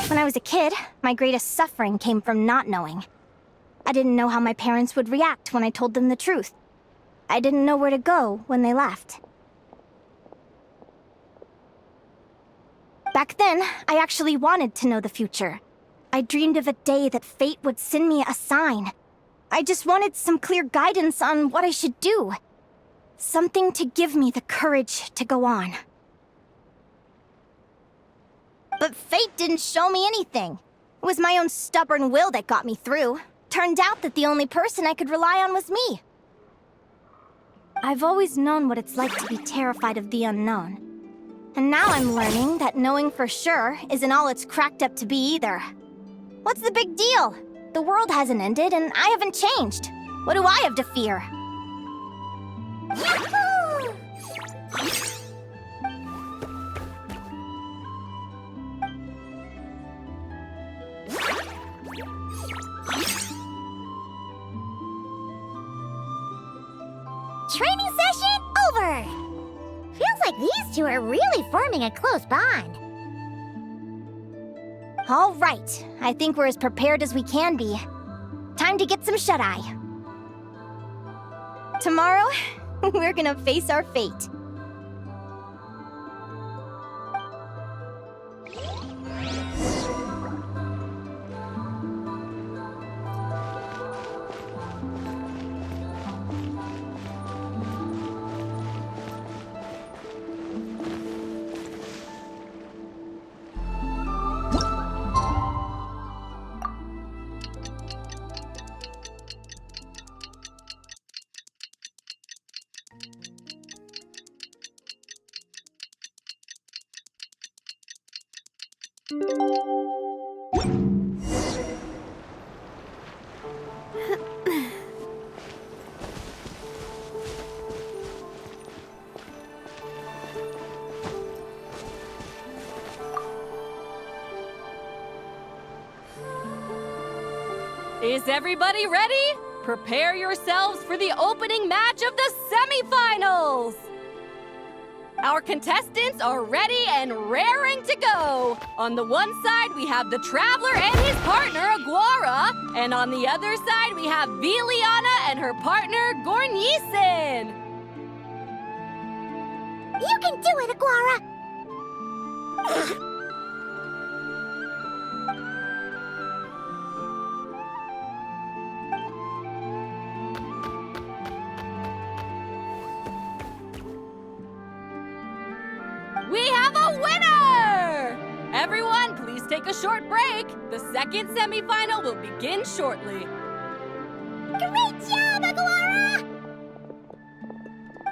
When I was a kid, my greatest suffering came from not knowing. I didn't know how my parents would react when I told them the truth. I didn't know where to go when they left. Back then, I actually wanted to know the future. I dreamed of a day that fate would send me a sign. I just wanted some clear guidance on what I should do. Something to give me the courage to go on. But fate didn't show me anything. It was my own stubborn will that got me through. Turned out that the only person I could rely on was me. I've always known what it's like to be terrified of the unknown. And now I'm learning that knowing for sure isn't all it's cracked up to be either. What's the big deal? The world hasn't ended and I haven't changed. What do I have to fear? Yahoo! Training session over! Feels like these two are really forming a close bond. All right, I think we're as prepared as we can be. Time to get some shut-eye. Tomorrow, we're gonna face our fate. Is everybody ready? Prepare yourselves for the opening match of the semifinals! Our contestants are ready and raring to go. On the one side, we have the Traveler and his partner, Aguara. And on the other side, we have Viliana and her partner, Gornisen. You can do it, Aguara! We have a winner! Everyone, please take a short break. The second semifinal will begin shortly. Great job, Aguara!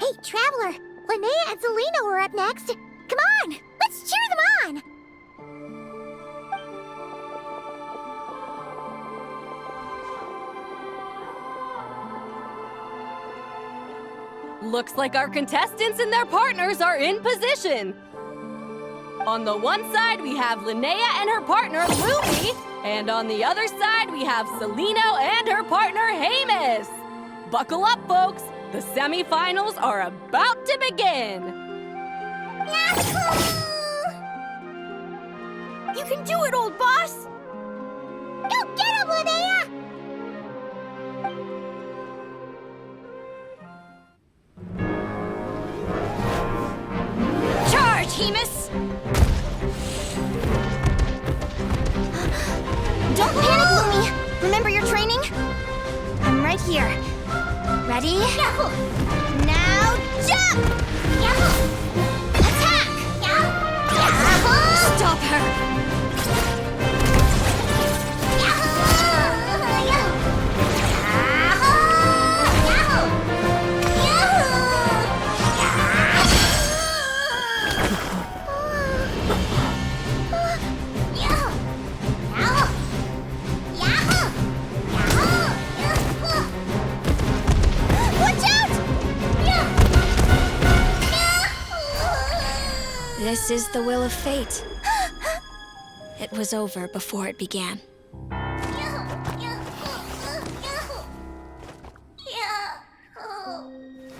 Hey, Traveler, Linnea and Celaeno are up next. Come on, let's cheer them on! Looks like our contestants and their partners are in position. On the one side, we have Linnea and her partner, Lumi. And on the other side, we have Celaeno and her partner, Hamus. Buckle up, folks. The semifinals are about to begin. Yahoo! You can do it, old boss! Go get him, Linnea! Charge, Hamus! Don't panic, Lumi! Remember your training? I'm right here. Ready? Yahoo! Now jump! Yahoo! Attack! Yahoo! Stop her! This is the will of fate. It was over before it began.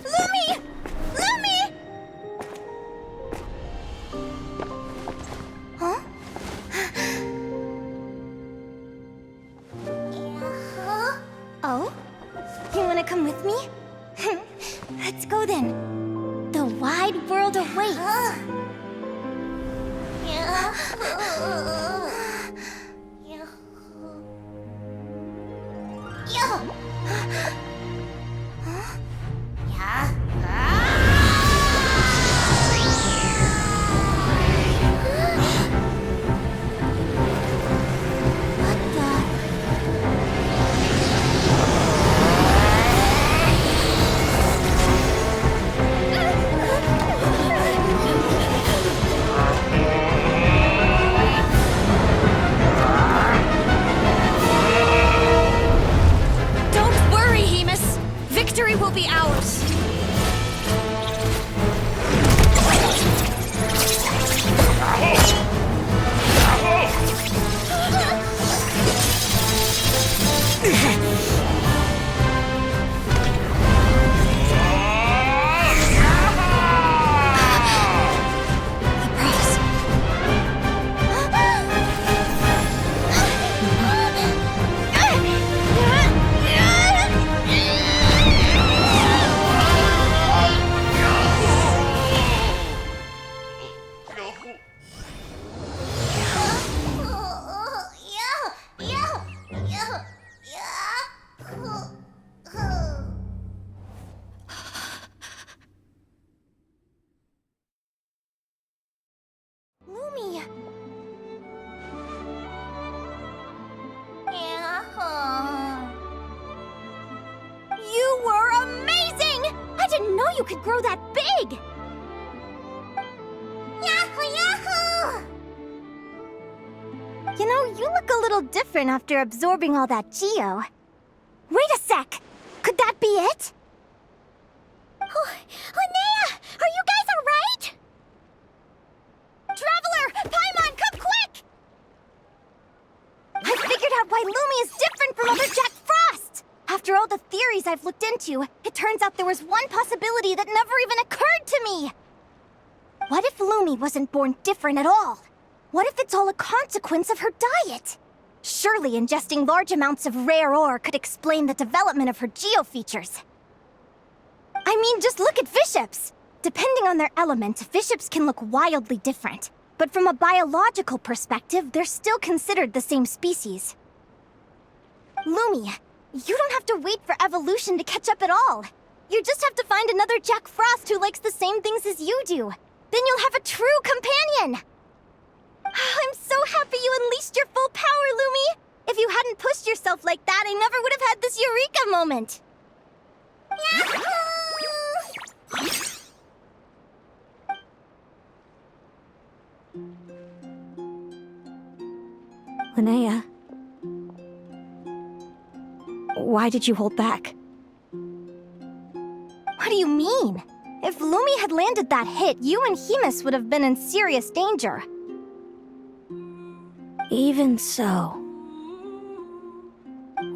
Lumi! Lumi! Huh? Oh? You wanna come with me? Let's go then. The wide world awaits. Victory will be ours! Lumi! You were amazing! I didn't know you could grow that big! Yahoo! Yahoo! You know, you look a little different after absorbing all that Geo. Wait a sec! Could that be it? Oh, Linnea! Are you guys alright? Traveler! Paimon, come quick! I figured out why Lumi is different from other Jack Frost! After all the theories I've looked into, it turns out there was one possibility that never even occurred to me! What if Lumi wasn't born different at all? What if it's all a consequence of her diet? Surely ingesting large amounts of rare ore could explain the development of her geofeatures. I mean, just look at Bishops! Depending on their element, Bishops can look wildly different. But from a biological perspective, they're still considered the same species. Lumi, you don't have to wait for evolution to catch up at all. You just have to find another Jack Frost who likes the same things as you do. Then you'll have a true companion! I'm so happy you unleashed your full power, Lumi! If you hadn't pushed yourself like that, I never would have had this eureka moment! Linnea, why did you hold back? What do you mean? If Lumi had landed that hit, you and Hemus would have been in serious danger. Even so,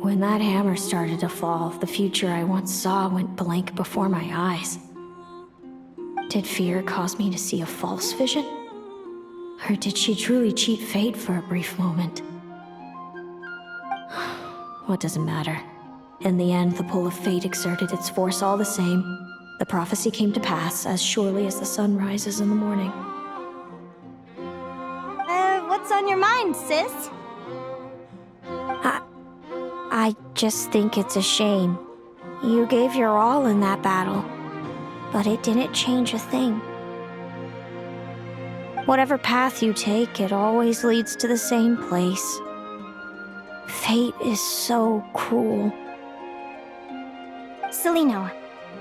when that hammer started to fall, the future I once saw went blank before my eyes. Did fear cause me to see a false vision? Or did she truly cheat fate for a brief moment? What does it matter? In the end, the pull of fate exerted its force all the same. The prophecy came to pass as surely as the sun rises in the morning. What's on your mind, sis? I just think it's a shame. You gave your all in that battle, but it didn't change a thing. Whatever path you take, it always leads to the same place. Fate is so cruel. Celaeno,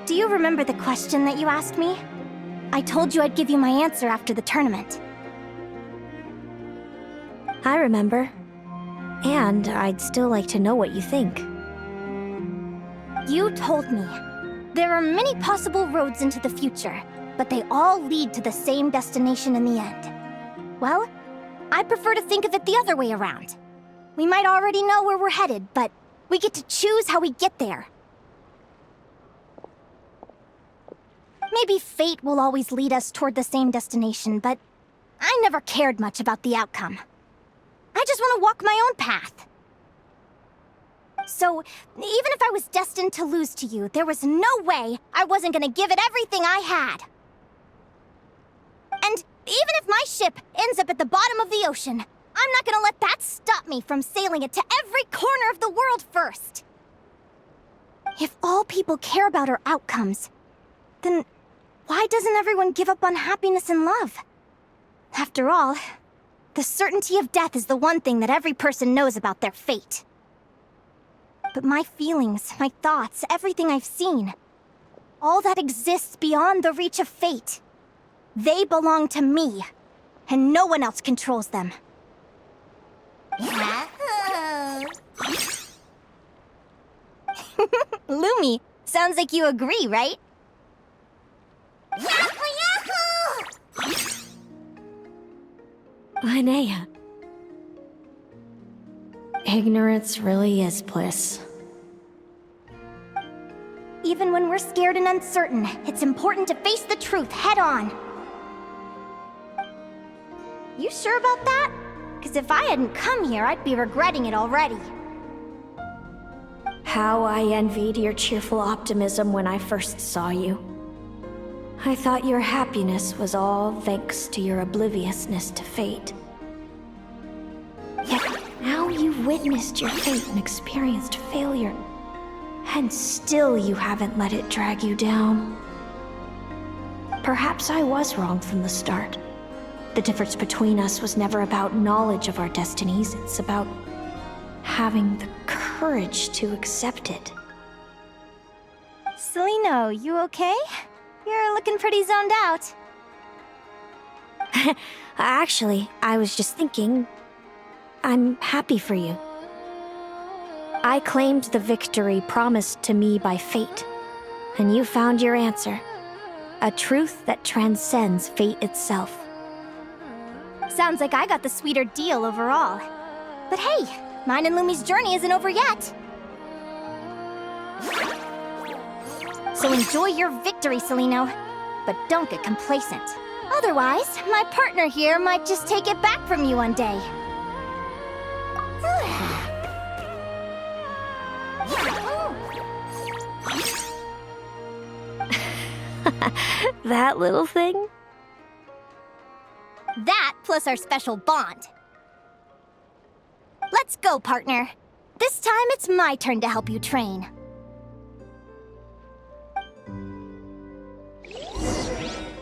do you remember the question that you asked me? I told you I'd give you my answer after the tournament. I remember. And I'd still like to know what you think. You told me. There are many possible roads into the future, but they all lead to the same destination in the end. Well, I prefer to think of it the other way around. We might already know where we're headed, but we get to choose how we get there. Maybe fate will always lead us toward the same destination, but I never cared much about the outcome. I just want to walk my own path. So, even if I was destined to lose to you, there was no way I wasn't gonna give it everything I had. And even if my ship ends up at the bottom of the ocean, I'm not gonna let that stop me from sailing it to every corner of the world first. If all people care about are outcomes, then why doesn't everyone give up on happiness and love? After all, the certainty of death is the one thing that every person knows about their fate. But my feelings, my thoughts, everything I've seen, all that exists beyond the reach of fate, they belong to me, and no one else controls them. Lumi, sounds like you agree, right? Linnea. Ignorance really is bliss. Even when we're scared and uncertain, it's important to face the truth head on. You sure about that? Because if I hadn't come here, I'd be regretting it already. How I envied your cheerful optimism when I first saw you. I thought your happiness was all thanks to your obliviousness to fate. Yet now you've witnessed your fate and experienced failure, and still you haven't let it drag you down. Perhaps I was wrong from the start. The difference between us was never about knowledge of our destinies, it's about having the courage to accept it. Celaeno, you okay? You're looking pretty zoned out. Actually, I was just thinking, I'm happy for you. I claimed the victory promised to me by fate, and you found your answer. A truth that transcends fate itself. Sounds like I got the sweeter deal overall. But hey, Mine and Lumi's journey isn't over yet. So enjoy your victory, Celaeno. But don't get complacent. Otherwise, my partner here might just take it back from you one day. That little thing? That plus our special bond. Let's go, partner. This time it's my turn to help you train.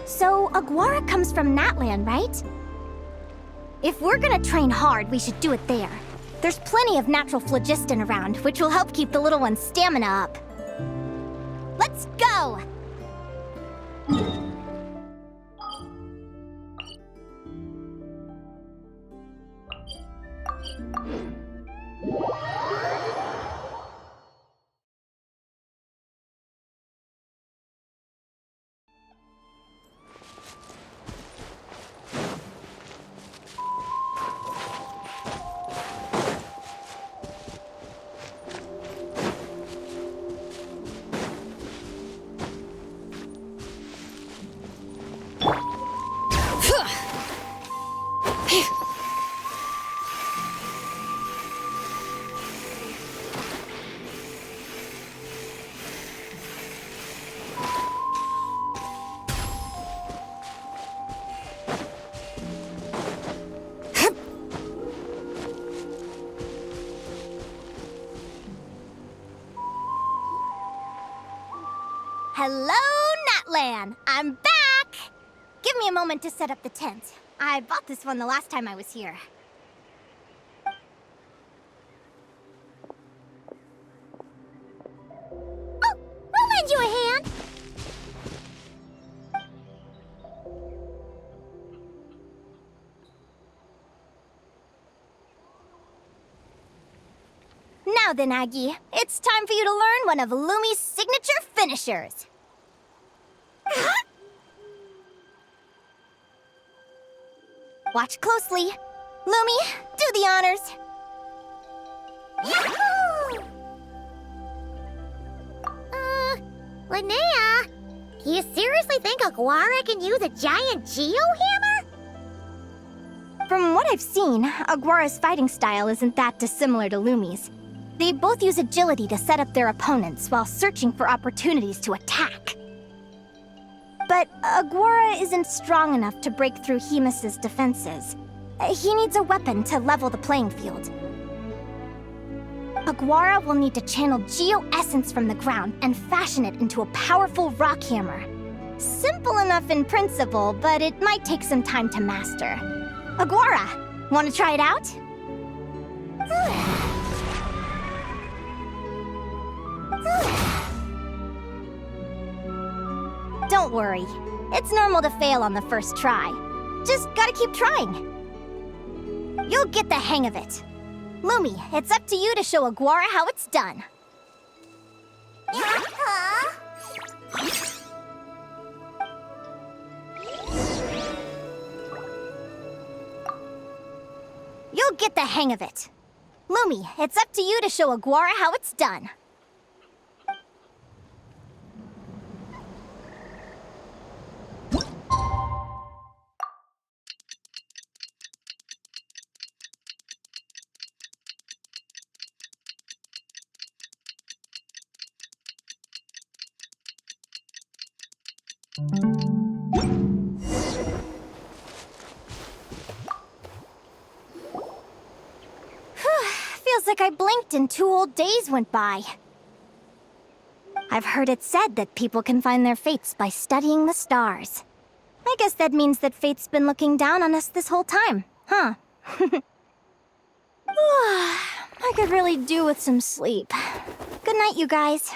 So, Aguara comes from Natland, right? If we're gonna train hard, we should do it there. There's plenty of natural phlogiston around, which will help keep the little one's stamina up. Let's go! Hello, Natlan! I'm back! Give me a moment to set up the tent. I bought this one the last time I was here. Oh, I'll lend you a hand. Now then, Aggie, it's time for you to learn one of Lumi's signature finishers. Watch closely. Lumi, do the honors. Yahoo! Linnea, you seriously think Aguara can use a giant geohammer? From what I've seen, Aguara's fighting style isn't that dissimilar to Lumi's. They both use agility to set up their opponents while searching for opportunities to attack. But Aguara isn't strong enough to break through Hemus's defenses. He needs a weapon to level the playing field. Aguara will need to channel Geo-Essence from the ground and fashion it into a powerful rock hammer. Simple enough in principle, but it might take some time to master. Aguara, want to try it out? Don't worry. It's normal to fail on the first try. Just gotta keep trying. You'll get the hang of it. Lumi, it's up to you to show Aguara how it's done. You'll get the hang of it. Lumi, it's up to you to show Aguara how it's done. Feels like I blinked and 2 whole days went by. I've heard it said that people can find their fates by studying the stars. I guess that means that fate's been looking down on us this whole time, huh? I could really do with some sleep. Good night, you guys.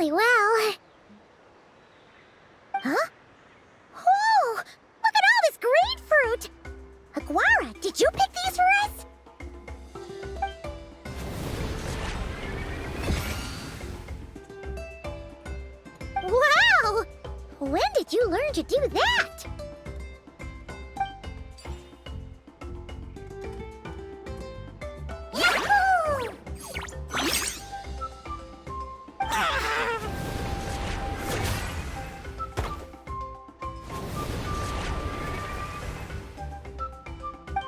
really well. Huh? Whoa! Look at all this grapefruit! Aguara, did you pick these for us? Wow! When did you learn to do that? Yahoo!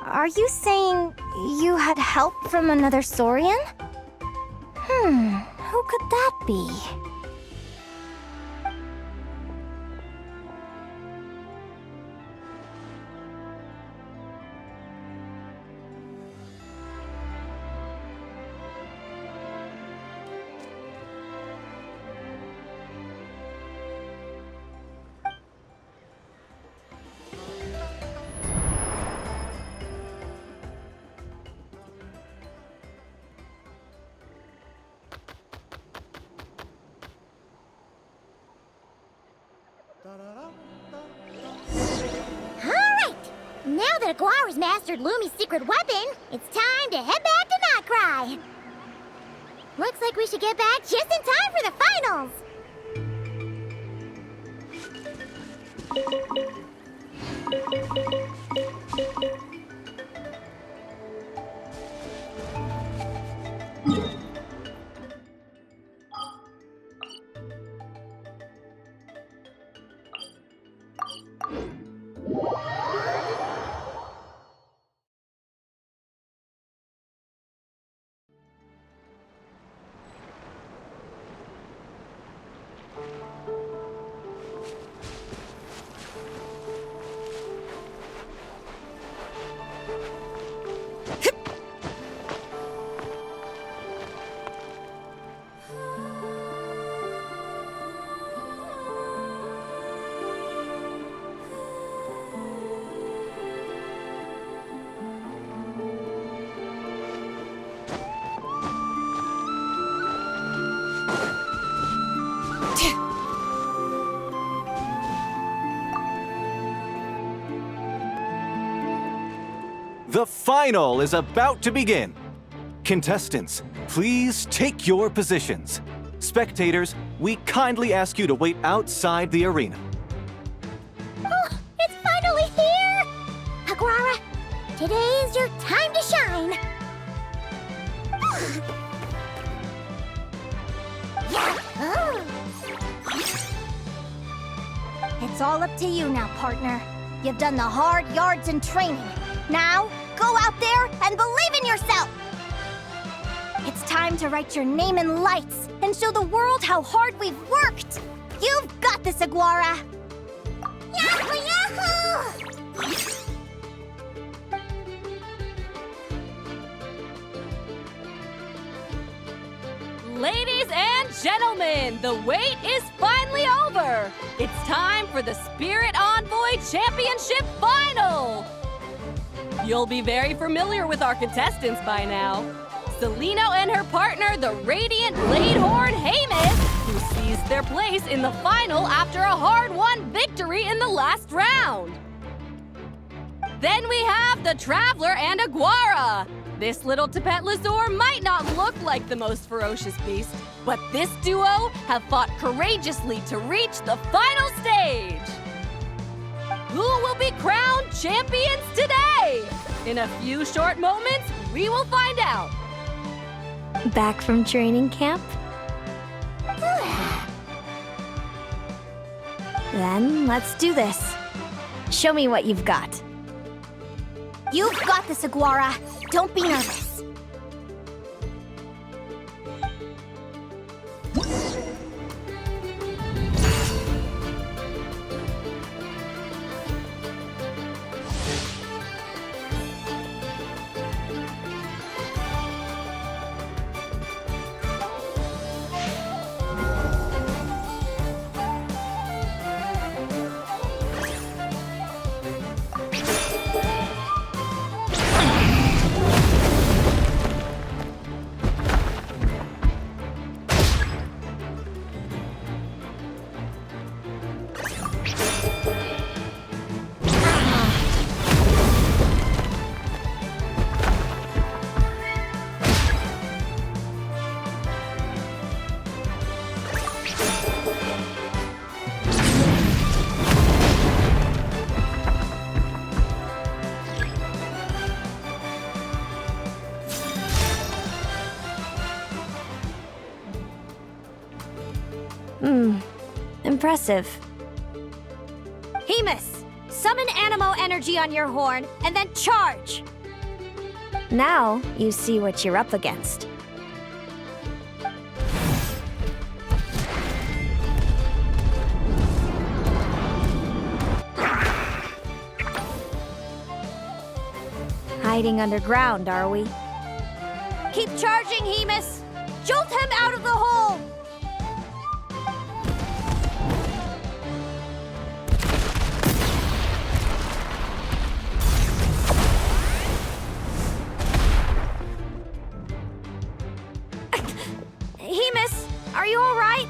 Are you saying you had help from another Saurian? Who could that be? Alright! Now that Aguara's mastered Lumi's secret weapon, it's time to head back to Notcry. Looks like we should get back just in time for the finals! The final is about to begin. Contestants, please take your positions. Spectators, we kindly ask you to wait outside the arena. Oh, it's finally here! Aguara, today is your time to shine! It's all up to you now, partner. You've done the hard yards in training. Now, go out there and believe in yourself! It's time to write your name in lights and show the world how hard we've worked! You've got this, Aguara! Yahoo! Yahoo! Ladies and gentlemen, the wait is finally over! It's time for the Spirit Envoy Championship Final! You'll be very familiar with our contestants by now. Celaeno and her partner, the Radiant Bladehorn Haymis, who seized their place in the final after a hard-won victory in the last round. Then we have the Traveler and Aguara. This little Tapetlasaur might not look like the most ferocious beast, but this duo have fought courageously to reach the final stage. Who will be crowned champions today? In a few short moments, we will find out. Back from training camp? Then let's do this. Show me what you've got. You've got this, Aguara. Don't be nervous. impressive. Hemus, summon Animo energy on your horn, and then charge! Now you see what you're up against. Hiding underground, are we? Keep charging, Hemus! Jolt him out of the hole! Hemus, are you all right?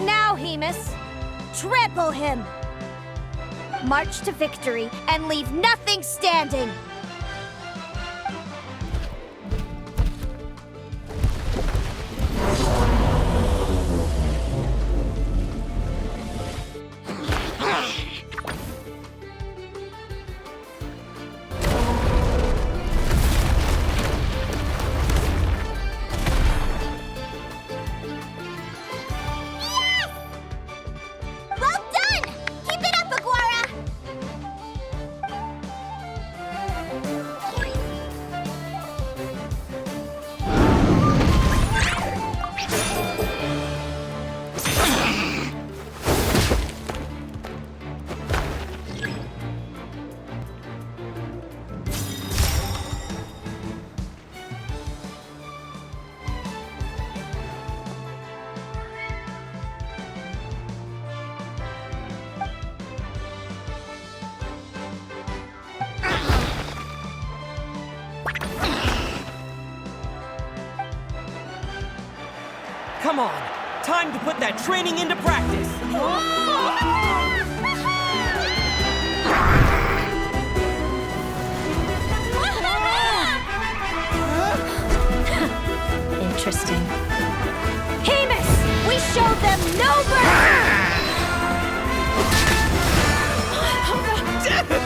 Now, Hemus, trample him! March to victory and leave nothing standing! Well done! Keep it up, Aguara! Come on, time to put that training into practice. Interesting. Hemus! We showed them no mercy!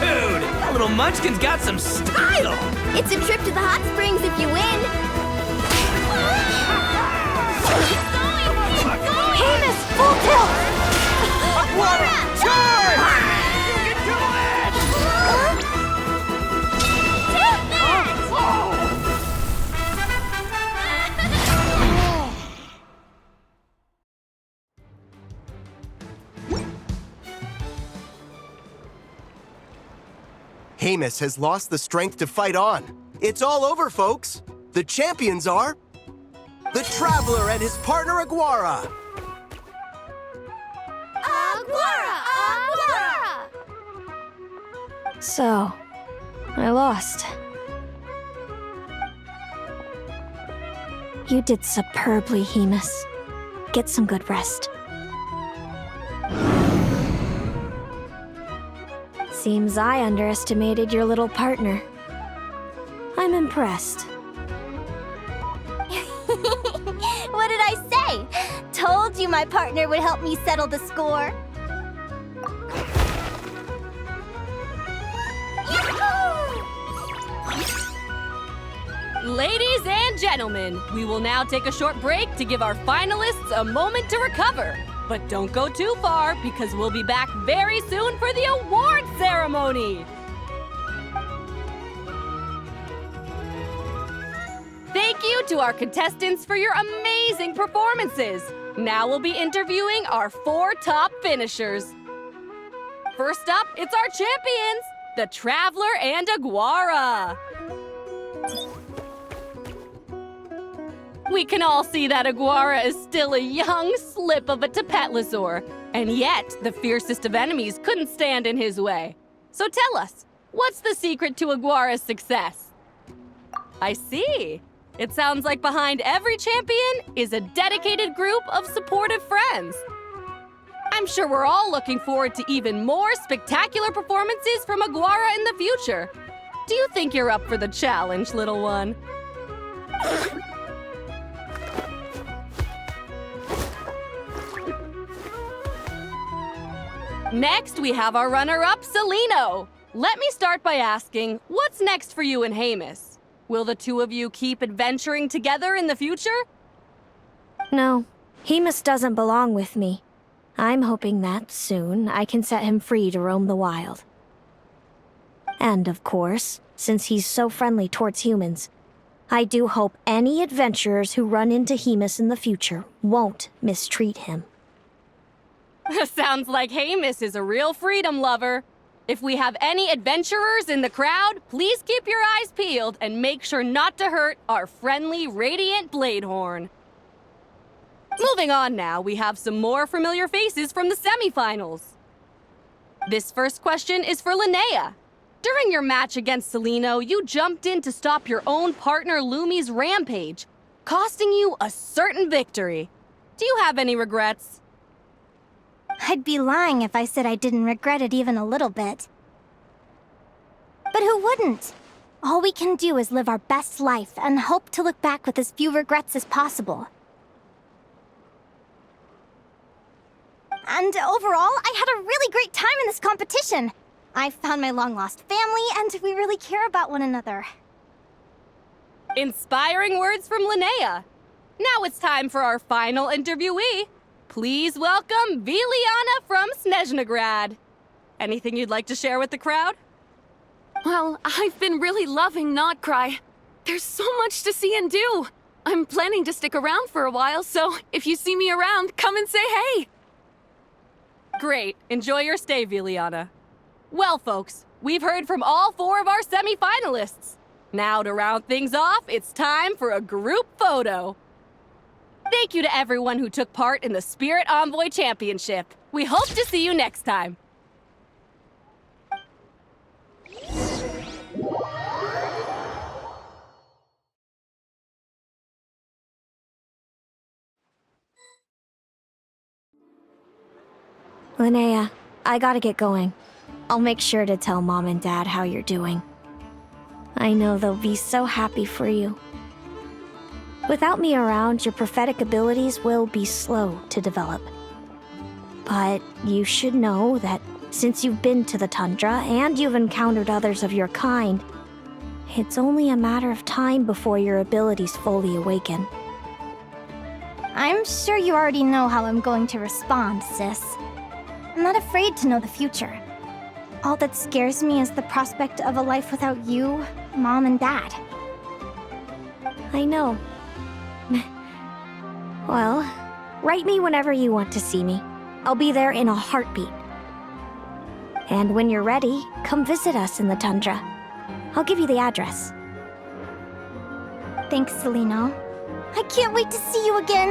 Dude! That little munchkin's got some style! It's a trip to the hot springs if you win! Hemus, full tilt! Aguara, charge! You can do it! Hemus has lost the strength to fight on. It's all over, folks. The champions are the Traveler and his partner Aguara. Aguara! Aguara! So, I lost. You did superbly, Hemus. Get some good rest. Seems I underestimated your little partner. I'm impressed. What did I say? Told you my partner would help me settle the score. Ladies and gentlemen, we will now take a short break to give our finalists a moment to recover. But don't go too far, because we'll be back very soon for the award ceremony! Thank you to our contestants for your amazing performances! Now we'll be interviewing our 4 top finishers. First up, it's our champions, the Traveler and Aguara. We can all see that Aguara is still a young slip of a Tapetlosaur, and yet the fiercest of enemies couldn't stand in his way. So tell us, what's the secret to Aguara's success? I see. It sounds like behind every champion is a dedicated group of supportive friends. I'm sure we're all looking forward to even more spectacular performances from Aguara in the future. Do you think you're up for the challenge, little one? Next, we have our runner-up, Celaeno. Let me start by asking, what's next for you and Hamus? Will the two of you keep adventuring together in the future? No, Hamus doesn't belong with me. I'm hoping that soon I can set him free to roam the wild. And of course, since he's so friendly towards humans, I do hope any adventurers who run into Hamus in the future won't mistreat him. Sounds like Hamus is a real freedom lover. If we have any adventurers in the crowd, please keep your eyes peeled and make sure not to hurt our friendly, radiant Bladehorn. Moving on now, we have some more familiar faces from the semifinals. This first question is for Linnea. During your match against Celaeno, you jumped in to stop your own partner Lumi's rampage, costing you a certain victory. Do you have any regrets? I'd be lying if I said I didn't regret it even a little bit. But who wouldn't? All we can do is live our best life and hope to look back with as few regrets as possible. And overall, I had a really great time in this competition. I found my long-lost family, and we really care about one another. Inspiring words from Linnea. Now it's time for our final interviewee. Please welcome Viliana from Snezhnegrad. Anything you'd like to share with the crowd? Well, I've been really loving Notcry. There's so much to see and do. I'm planning to stick around for a while, so if you see me around, come and say hey. Great. Enjoy your stay, Viliana. Well, folks, we've heard from all 4 of our semi-finalists. Now, to round things off, it's time for a group photo. Thank you to everyone who took part in the Spirit Envoy Championship. We hope to see you next time. Linnea, I gotta get going. I'll make sure to tell Mom and Dad how you're doing. I know they'll be so happy for you. Without me around, your prophetic abilities will be slow to develop. But you should know that since you've been to the tundra and you've encountered others of your kind, it's only a matter of time before your abilities fully awaken. I'm sure you already know how I'm going to respond, sis. I'm not afraid to know the future. All that scares me is the prospect of a life without you, Mom, and Dad. I know. Well, write me whenever you want to see me. I'll be there in a heartbeat. And when you're ready, come visit us in the tundra. I'll give you the address. Thanks, Celaeno. I can't wait to see you again.